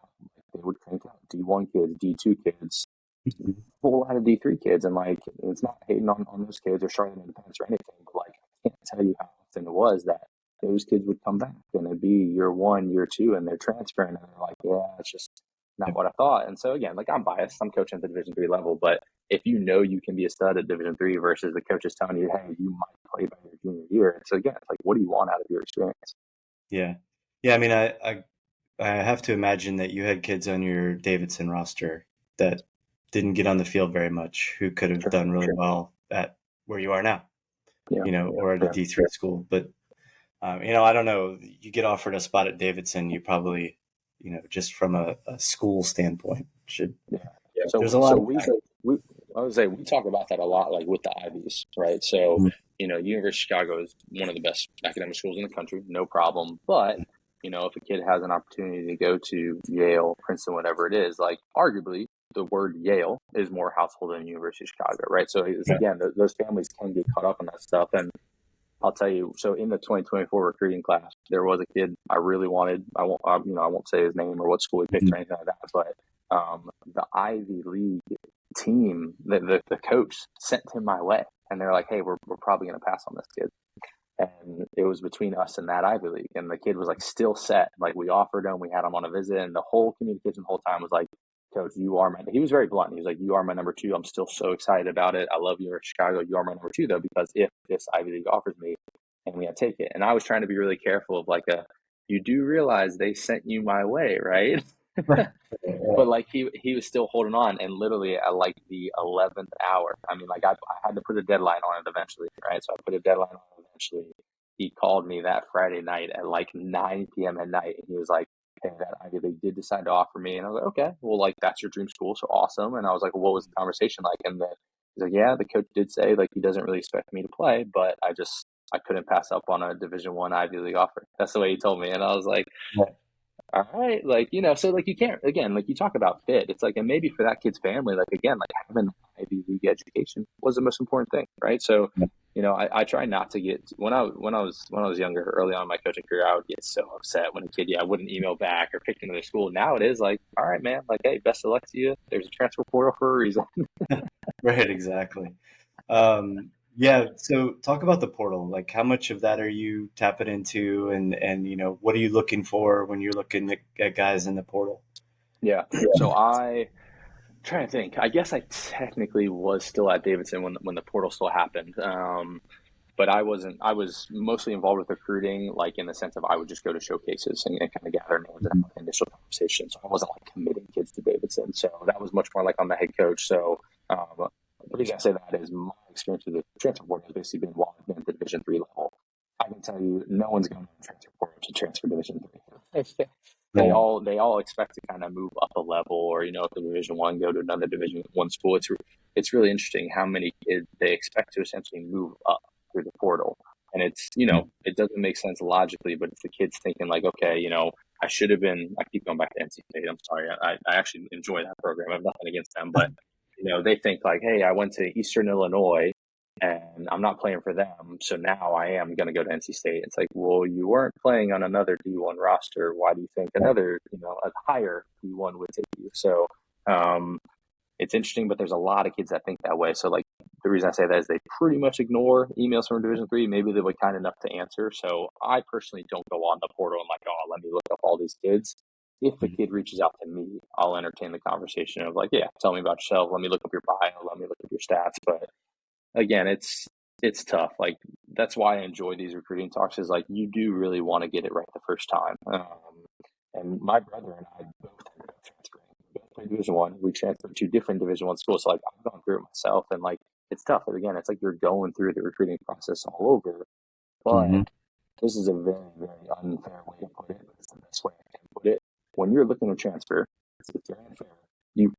they would crank out D1 kids, D2 kids, Mhm. whole lot of D3 kids. And like, it's not hating on those kids or showing them in the pants or anything, but like, I can't tell you how often it was that those kids would come back and it'd be year one, year two, and they're transferring and they're like, yeah, it's just not Yep. what I thought. And so again, like, I'm biased. I'm coaching at the Division 3 level, but if you know you can be a stud at Division 3 versus the coach is telling you, hey, you might play by your junior year. So again, it's like, what do you want out of your experience? Yeah. Yeah. I mean, I have to imagine that you had kids on your Davidson roster that didn't get on the field very much who could have Sure. done really well at where you are now, Yeah. or at a Yeah. D3 school. But, I don't know. You get offered a spot at Davidson, you probably, just from a school standpoint, should. Yeah. Yeah. There's So a lot so of we I would say we talk about that a lot, like with the Ivies, right? So, that. University of Chicago is one of the best academic schools in the country, no problem. But, if a kid has an opportunity to go to Yale, Princeton, whatever it is, like arguably the word Yale is more household than University of Chicago, right? So it's, Right. again, those families can get caught up in that stuff. And I'll tell you, so in the 2024 recruiting class, there was a kid I really wanted. I won't say his name or what school he picked Mhm. or anything like that, but the Ivy League team, the coach sent him my way, and they're like, "Hey, we're probably going to pass on this kid." And it was between us and that Ivy League, and the kid was like still set. Like, we offered him, we had him on a visit, and the whole communication the whole time was like, "Coach, you are my." He was very blunt. He was like, "You are my number two. I'm still so excited about it. I love you, Chicago. You are my number two, though, because if this Ivy League offers me, and we got to take it." And I was trying to be really careful of like you do realize they sent you my way, right? But like, he was still holding on, and literally at like the 11th hour, I mean, like, I had to put a deadline on it eventually, right? So I put a deadline on it eventually. He called me that Friday night at like 9 p.m. at night, and he was like, "Hey, that Ivy League did decide to offer me." And I was like, "Okay, well, like, that's your dream school, so awesome." And I was like, "Well, what was the conversation like?" And then he's like, "Yeah, the coach did say like he doesn't really expect me to play, but I couldn't pass up on a Division 1 Ivy League offer." That's the way he told me, and I was like, Right. all right, like, so like, you can't, again, like, you talk about fit, it's like, and maybe for that kid's family, like, again, like, having an Ivy League education was the most important thing, right? So, I try not to get, when I was younger, early on in my coaching career, I would get so upset when a kid, wouldn't email back or pick another school. Now it is like, all right, man, like, hey, best of luck to you. There's a transfer portal for a reason. Right, exactly. Yeah, so talk about the portal. Like, how much of that are you tapping into, and what are you looking for when you're looking at guys in the portal? Yeah. So trying to think. I guess I technically was still at Davidson when the portal still happened. But I wasn't. I was mostly involved with recruiting, like, in the sense of I would just go to showcases and kind of gather names and have like initial conversations. So I wasn't like committing kids to Davidson. So that was much more like on the head coach. So the reason I say that is my experience with the transfer portal has basically been while I've been at the Division 3 level. I can tell you, no one's going to transfer portal to transfer Division 3. Right. They all expect to kind of move up a level, or if the Division 1 go to another Division 1 school. It's really interesting how many kids they expect to essentially move up through the portal. And it's, it doesn't make sense logically, but it's the kids thinking like, okay, I should have been, I keep going back to NC State. I'm sorry. I actually enjoy that program. I have nothing against them, but, they think like, hey, I went to Eastern Illinois and I'm not playing for them. So now I am going to go to NC State. It's like, well, you weren't playing on another D1 roster. Why do you think another, a higher D1 would take you? So, it's interesting, but there's a lot of kids that think that way. So, like, the reason I say that is they pretty much ignore emails from Division 3. Maybe they were kind enough to answer. So I personally don't go on the portal and like, oh, let me look up all these kids. If a Mhm. kid reaches out to me, I'll entertain the conversation of like, yeah, tell me about yourself. Let me look up your bio. Let me look up your stats. But again, it's tough. Like, that's why I enjoy these recruiting talks. Is like, you do really want to get it right the first time. And my brother and I both ended up transferring. We both played Division 1. We transferred to different Division 1 schools. So like, I've gone through it myself, and like, it's tough. But again, it's like you're going through the recruiting process all over. But Mhm. this is a very, very unfair way to put it, but it's the best way I can put it. When you're looking to transfer, it's very unfair. You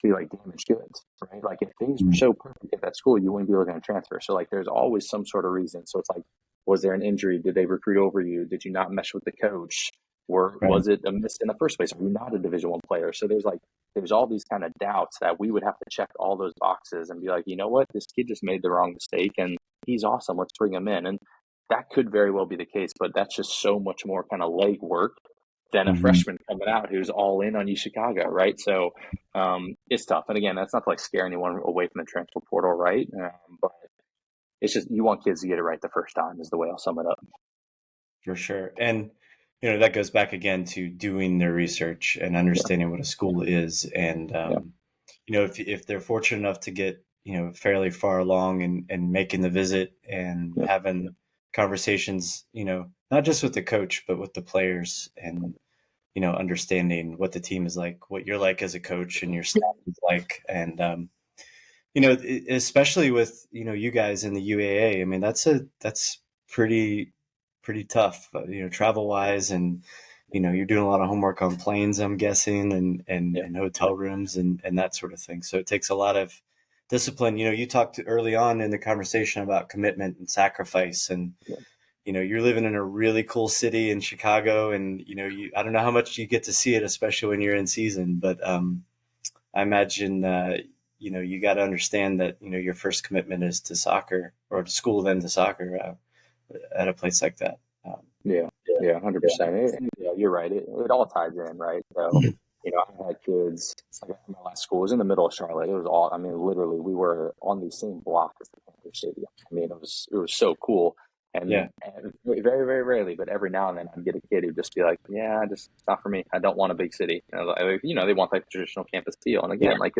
be like damaged goods, right? Like, if things were Mhm. so perfect at that school, you wouldn't be looking to transfer. So like, there's always some sort of reason. So it's like, was there an injury? Did they recruit over you? Did you not mesh with the coach? Or Right. was it a miss in the first place? Are you not a Division 1 player? So there's all these kind of doubts that we would have to check all those boxes and be like, you know what, this kid just made the wrong mistake and he's awesome. Let's bring him in. And that could very well be the case, but that's just so much more kind of leg work than a Hmm. freshman coming out who's all in on U Chicago, right? So it's tough. And again, that's not to like scare anyone away from the transfer portal, right? But it's just you want kids to get it right the first time is the way I'll sum it up. For sure. And, that goes back again to doing their research and Yeah, understanding what a school is. And, yeah, if they're fortunate enough to get, fairly far along and making the visit and yeah, having conversations, not just with the coach, but with the players and, understanding what the team is like, what you're like as a coach and your staff is like. And, especially with, you guys in the UAA, I mean, that's pretty, pretty tough, travel wise. And, you're doing a lot of homework on planes, I'm guessing, yeah, and hotel rooms and that sort of thing. So it takes a lot of discipline. You talked early on in the conversation about commitment and sacrifice and, yeah. you're living in a really cool city in Chicago and, I don't know how much you get to see it, especially when you're in season, but, I imagine, you got to understand that, your first commitment is to soccer or to school, then to soccer at a place like that. Um, Yeah, yeah, yeah, yeah, 100%. Yeah, you're right. It all ties in, right? So, I had kids. Like my last school was in the middle of Charlotte. It was all. I mean, literally, we were on the same block as the Panther Stadium. I mean, it was so cool. yeah, And very, very rarely, but every now and then, I'd get a kid who'd just be like, "Yeah, just it's not for me. I don't want a big city." And I was like, they want like traditional campus feel. And yeah, again, like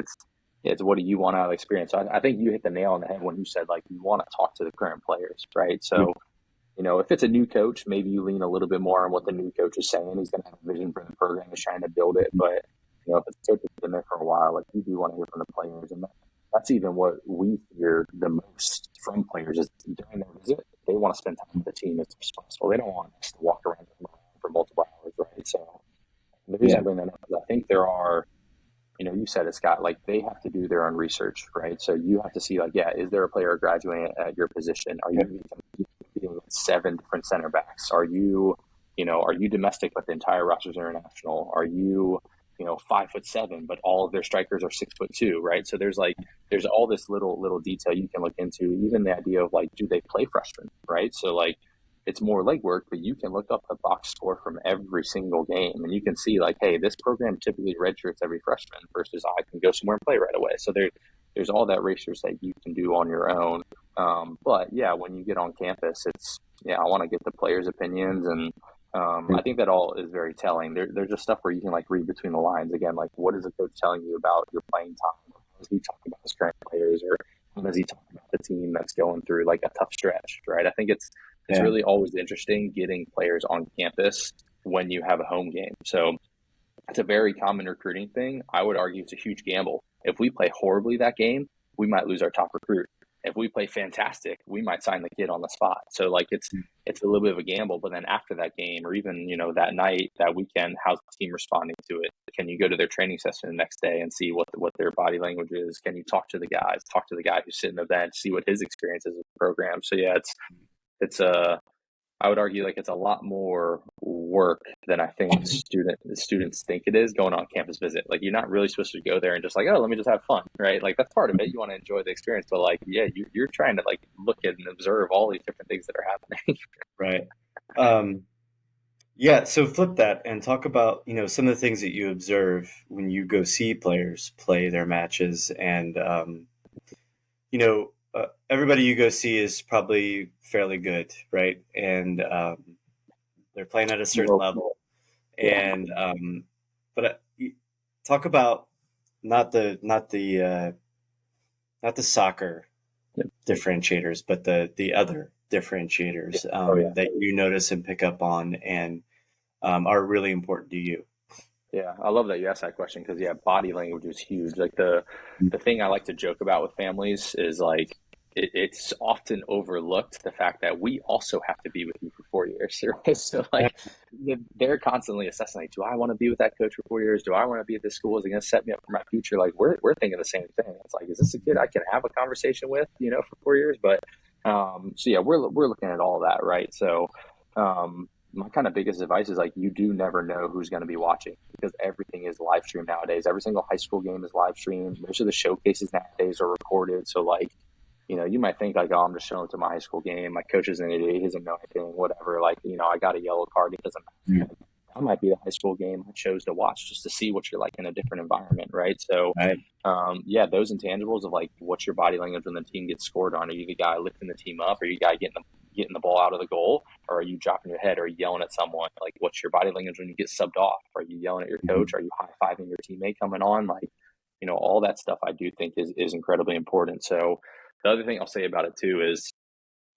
it's what do you want out of the experience? So I think you hit the nail on the head when you said like you want to talk to the current players, right? yeah, So if it's a new coach, maybe you lean a little bit more on what the new coach is saying. He's going to have a vision for the program. He's trying to build it. But, if it's coach has been there for a while, like you do want to hear from the players. And that's even what we hear the most from players is during their visit, they want to spend time with the team as much as possible. They don't want us to walk around for multiple hours, right? So the reason yeah, I bring that up is I think there are you said it, Scott, like they have to do their own research, right? So you have to see, like, yeah, is there a player graduating at your position? Are yeah, you competing with 7 different center backs? Are you domestic, but the entire roster is international? Are you, 5'7", but all of their strikers are 6'2", right? So there's all this little detail you can look into, even the idea of like, do they play freshmen, right? So like, it's more legwork, but you can look up the box score from every single game and you can see like, hey, this program typically redshirts every freshman versus I can go somewhere and play right away. So there's all that research that you can do on your own. But yeah, when you get on campus, I want to get the players' opinions and I think that all is very telling. There's just stuff where you can like read between the lines. Again, like what is the coach telling you about your playing time? How does he talk about his current players, or how does he talk about the team that's going through like a tough stretch? Right. I think it's yeah, really always interesting getting players on campus when you have a home game. So it's a very common recruiting thing. I would argue it's a huge gamble. If we play horribly that game, we might lose our top recruit. If we play fantastic, we might sign the kid on the spot. So like it's a little bit of a gamble. But then after that game, or even that night, that weekend, how's the team responding to it? Can you go to their training session the next day and see what their body language is? Can you talk to the guys? Talk to the guy who's sitting on the bench, see what his experience is with the program. So yeah, it's I would argue like it's a lot more work than I think students think it is going on campus visit. Like you're not really supposed to go there and just like, oh, let me just have fun, right? Like that's part of it. You want to enjoy the experience, but like, yeah, you're trying to like look at and observe all these different things that are happening. right. Um, yeah. So flip that and talk about, some of the things that you observe when you go see players play their matches and, everybody you go see is probably fairly good, right? And they're playing at a certain Well, level. yeah, And but talk about not the not the soccer yeah, differentiators, but the other yeah. differentiators Oh yeah. that you notice and pick up on and are really important to you. Yeah, I love that you asked that question because yeah, body language is huge. Like the thing I like to joke about with families is like it's often overlooked the fact that we also have to be with you for 4 years. Right? So Yeah, like they're constantly assessing like, do I want to be with that coach for 4 years? Do I want to be at this school? Is it going to set me up for my future? Like we're thinking the same thing. It's like, is this a kid I can have a conversation with, for 4 years? But so yeah, we're looking at all that, right? So my kind of biggest advice is like you do never know who's going to be watching because everything is live streamed nowadays. Every single high school game is live streamed. Most of the showcases nowadays are recorded. So like, you might think like, oh, I'm just showing to my high school game. My coach is an idiot. He doesn't know anything, whatever. Like, I got a yellow card. It doesn't yeah, matter. that might be the high school game I chose to watch just to see what you're like in a different environment, right? So, Right. yeah, those intangibles of like what's your body language when the team gets scored on. Are you the guy lifting the team up? Are you the guy getting the ball out of the goal? Or are you dropping your head? Or are you yelling at someone? Like, what's your body language when you get subbed off? Are you yelling at your Mhm. coach? Are you high fiving your teammate coming on? Like, all that stuff I do think is incredibly important. So the other thing I'll say about it too is,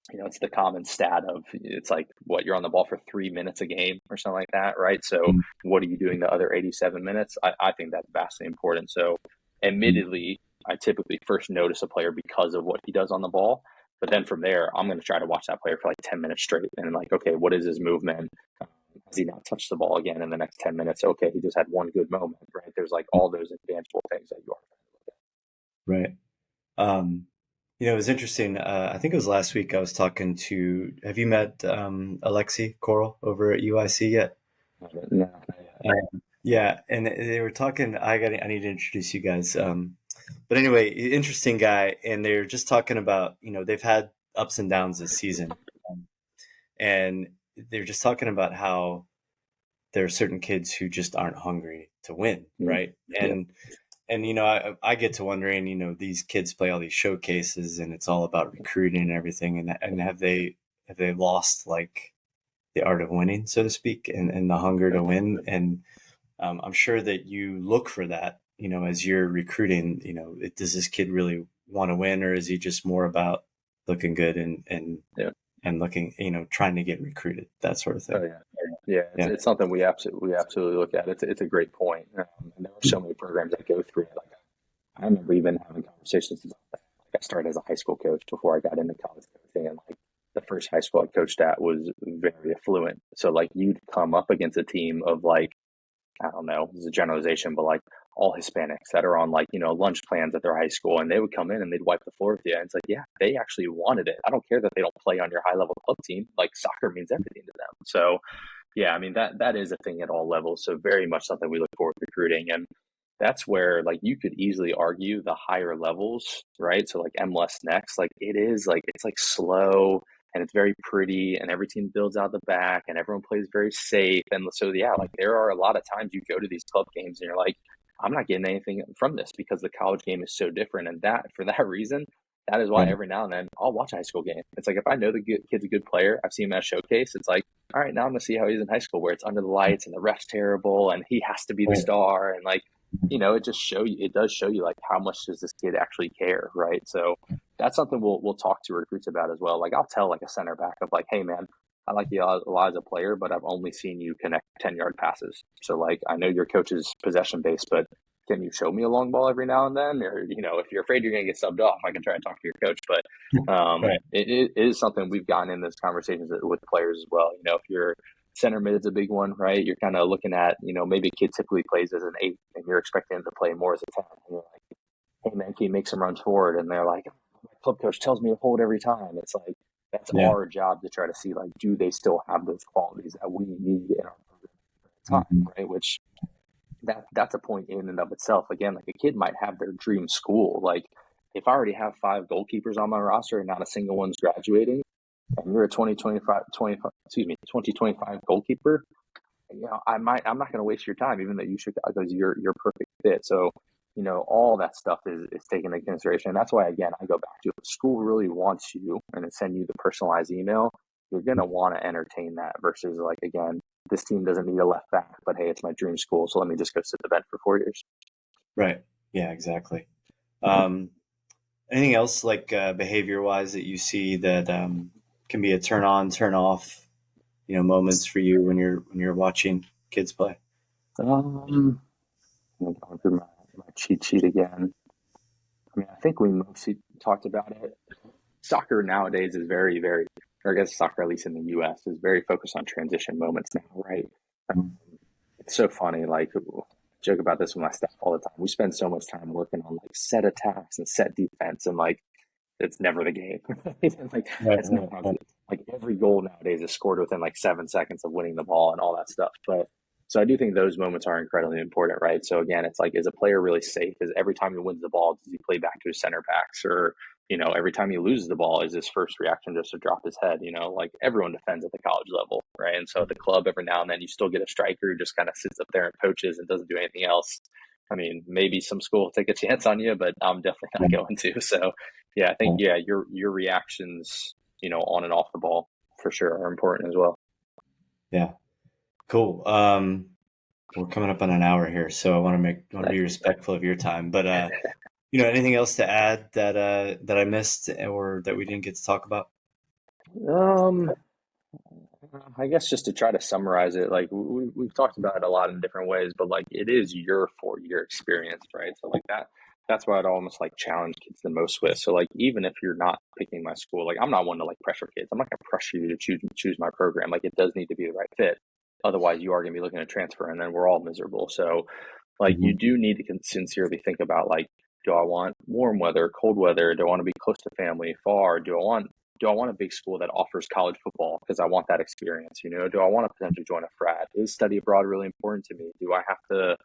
it's the common stat of it's like what you're on the ball for 3 minutes a game or something like that, right? So what are you doing the other 87 minutes? I think that's vastly important. So Mhm. admittedly, I typically first notice a player because of what he does on the ball. But then from there, I'm going to try to watch that player for like 10 minutes straight. And like, okay, what is his movement? Has he not touched the ball again in the next 10 minutes? Okay, he just had one good moment, right? There's like all those intangible things that you are. Right. Um, it was interesting. I think it was last week I was talking to, have you met Alexi Coral over at UIC yet? No, Yeah, and they were talking. I need to introduce you guys. But anyway, interesting guy, and they're just talking about they've had ups and downs this season, and they're just talking about how there are certain kids who just aren't hungry to win, right? yeah, And I get to wondering, these kids play all these showcases, and it's all about recruiting and everything, and have they lost like the art of winning, so to speak, and the hunger to win? And I'm sure that you look for that, as you're recruiting. Does this kid really want to win, or is he just more about looking good yeah. and looking, trying to get recruited, that sort of Oh thing? yeah, yeah. It's Yeah. it's something we absolutely look at. It's a great point, and there are so many programs that go through it. Like I remember even having conversations about that. Like I started as a high school coach before I got into college coaching, and like the first high school I coached at was very affluent. So like you'd come up against a team of like I don't know, this is a generalization, but like all Hispanics that are on like, lunch plans at their high school and they would come in and they'd wipe the floor with you. And it's like, yeah, they actually wanted it. I don't care that they don't play on your high level club team. Like soccer means everything to them. So yeah, I mean that is a thing at all levels. So very much something we look forward to recruiting. And that's where like you could easily argue the higher levels, right? So like MLS next, like it is like it's like slow and it's very pretty and every team builds out the back and everyone plays very safe. And so yeah, like there are a lot of times you go to these club games and you're like, I'm not getting anything from this because the college game is so different. And that for that reason, that is why Right. every now and then I'll watch a high school game. It's like if I know kid's a good player, I've seen him at a showcase, it's like, all right, now I'm gonna see how he's in high school where it's under the lights and the ref's terrible and he has to be the Right. star and like it does show you like how much does this kid actually care, right? So that's something we'll talk to recruits about as well. Like I'll tell like a center back of like, hey man, I like you a lot as a player, but I've only seen you connect 10-yard passes. So like I know your coach is possession based, but can you show me a long ball every now and then? Or if you're afraid you're gonna get subbed off, I can try to talk to your coach. But Right. it is something we've gotten in those conversations with players as well. If you're center mid is a big one, right? You're kind of looking at, maybe a kid typically plays as an 8 and you're expecting him to play more as a 10. And you're like, hey man, can you make some runs forward? And they're like, my club coach tells me to hold every time. It's like, that's Yeah. our job to try to see, like, do they still have those qualities that we need in our program at the time, Mhm. right? Which that's a point in and of itself. Again, like a kid might have their dream school. Like if I already have 5 goalkeepers on my roster and not a single one's graduating, and you're a 2025 goalkeeper, I'm not going to waste your time, even though you should, because you're perfect fit. So, all that stuff is taken into consideration. And that's why, again, I go back to if school really wants you and it send you the personalized email, you're going to want to entertain that versus like, again, this team doesn't need a left back, but hey, it's my dream school. So let me just go sit the bench for 4 years. Right. Yeah, exactly. Um, Anything else like behavior wise that you see that can be a turn on, turn off, moments for you when you're watching kids play? I'm going through my cheat sheet again. I mean, I think we mostly talked about it. Soccer nowadays is very, very, or I guess soccer, at least in the US, is very focused on transition moments now, right? Mhm. It's so funny. Like, I joke about this with my staff all the time. We spend so much time working on like set attacks and set defense, and like, it's never the game. Like, Right, that's right, not how right. good. Like, every goal nowadays is scored within like 7 seconds of winning the ball and all that stuff. But so I do think those moments are incredibly important, right? So again, it's like, is a player really safe? Is every time he wins the ball, does he play back to his center backs or every time he loses the ball, is his first reaction just to drop his head? Like everyone defends at the college level, right? And so at the club, every now and then you still get a striker who just kind of sits up there and poaches and doesn't do anything else. I mean, maybe some school will take a chance on you, but I'm definitely not going to. So yeah, I think, your reactions, on and off the ball for sure are important as well. Yeah. Cool. We're coming up on an hour here, so I want to be respectful of your time. But anything else to add that I missed or that we didn't get to talk about? Um, I guess just to try to summarize it, like we've talked about it a lot in different ways, but like it is your 4-year experience, right? So like that's what I'd almost like challenge kids the most with. So like even if you're not picking my school, like I'm not one to like pressure kids. I'm not gonna pressure you to choose my program. Like it does need to be the right fit. Otherwise you are gonna be looking at transfer and then we're all miserable. So like you do need to sincerely think about like, do I want warm weather, cold weather? Do I want to be close to family, far? Do I want a big school that offers college football because I want that experience? Do I want to potentially join a frat? Is study abroad really important to me? Do I have to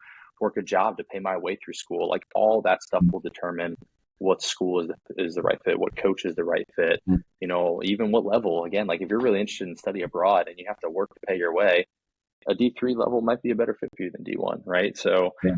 work a job to pay my way through school? Like all that stuff will determine what school is the right fit, what coach is the right fit, even what level. Again, like if you're really interested in study abroad and you have to work to pay your way, a D3 level might be a better fit for you than D1, right? So Yeah.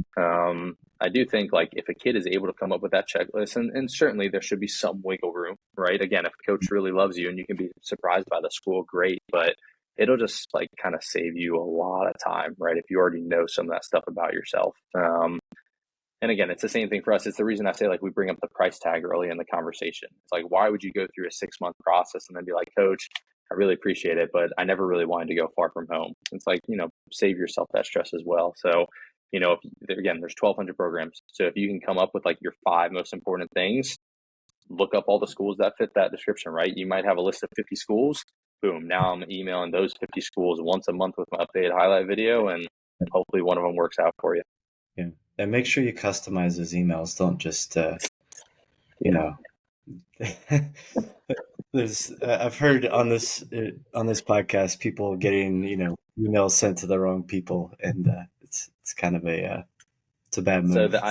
I do think like if a kid is able to come up with that checklist, and certainly there should be some wiggle room, right? Again, if a coach really loves you and you can be surprised by the school, great, but it'll just like kind of save you a lot of time, right? If you already know some of that stuff about yourself. And again, it's the same thing for us. It's the reason I say like we bring up the price tag early in the conversation. It's like, why would you go through a 6-month process and then be like, coach, I really appreciate it, but I never really wanted to go far from home. It's like, save yourself that stress as well. So, again, there's 1,200 programs. So if you can come up with like your 5 most important things, look up all the schools that fit that description, right? You might have a list of 50 schools. Boom. Now I'm emailing those 50 schools once a month with my updated highlight video, and hopefully one of them works out for you. Yeah. And make sure you customize those emails. Don't just, Yeah. there's I've heard on this podcast people getting emails sent to the wrong people, and it's kind of it's a bad So move. that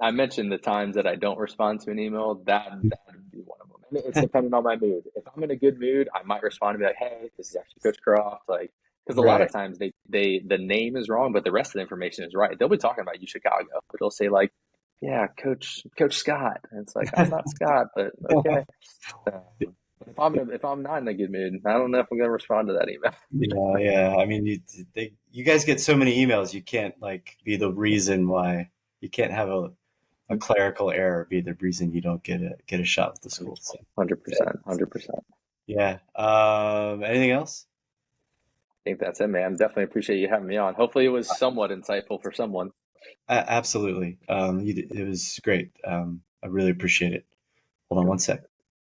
I mentioned the times that I don't respond to an email. That would be one of them. And it's dependent on my mood. If I'm in a good mood, I might respond and be like, "Hey, this is actually Coach Kroft." Like, because a lot of Right. times the name is wrong, but the rest of the information is right. They'll be talking about U Chicago, but they'll say like, "Yeah, Coach Scott," and it's like I'm not Scott, but okay. If I'm not in a good mood, I don't know if I'm gonna respond to that email. Yeah. I mean, you guys get so many emails. You can't like be the reason why. You can't have a clerical error be the reason you don't get a shot with the school. So 100%, 100%. yeah. Anything else? I think that's it, man. Definitely appreciate you having me on. Hopefully, it was somewhat insightful for someone. Absolutely. It was great. I really appreciate it. Hold on one sec.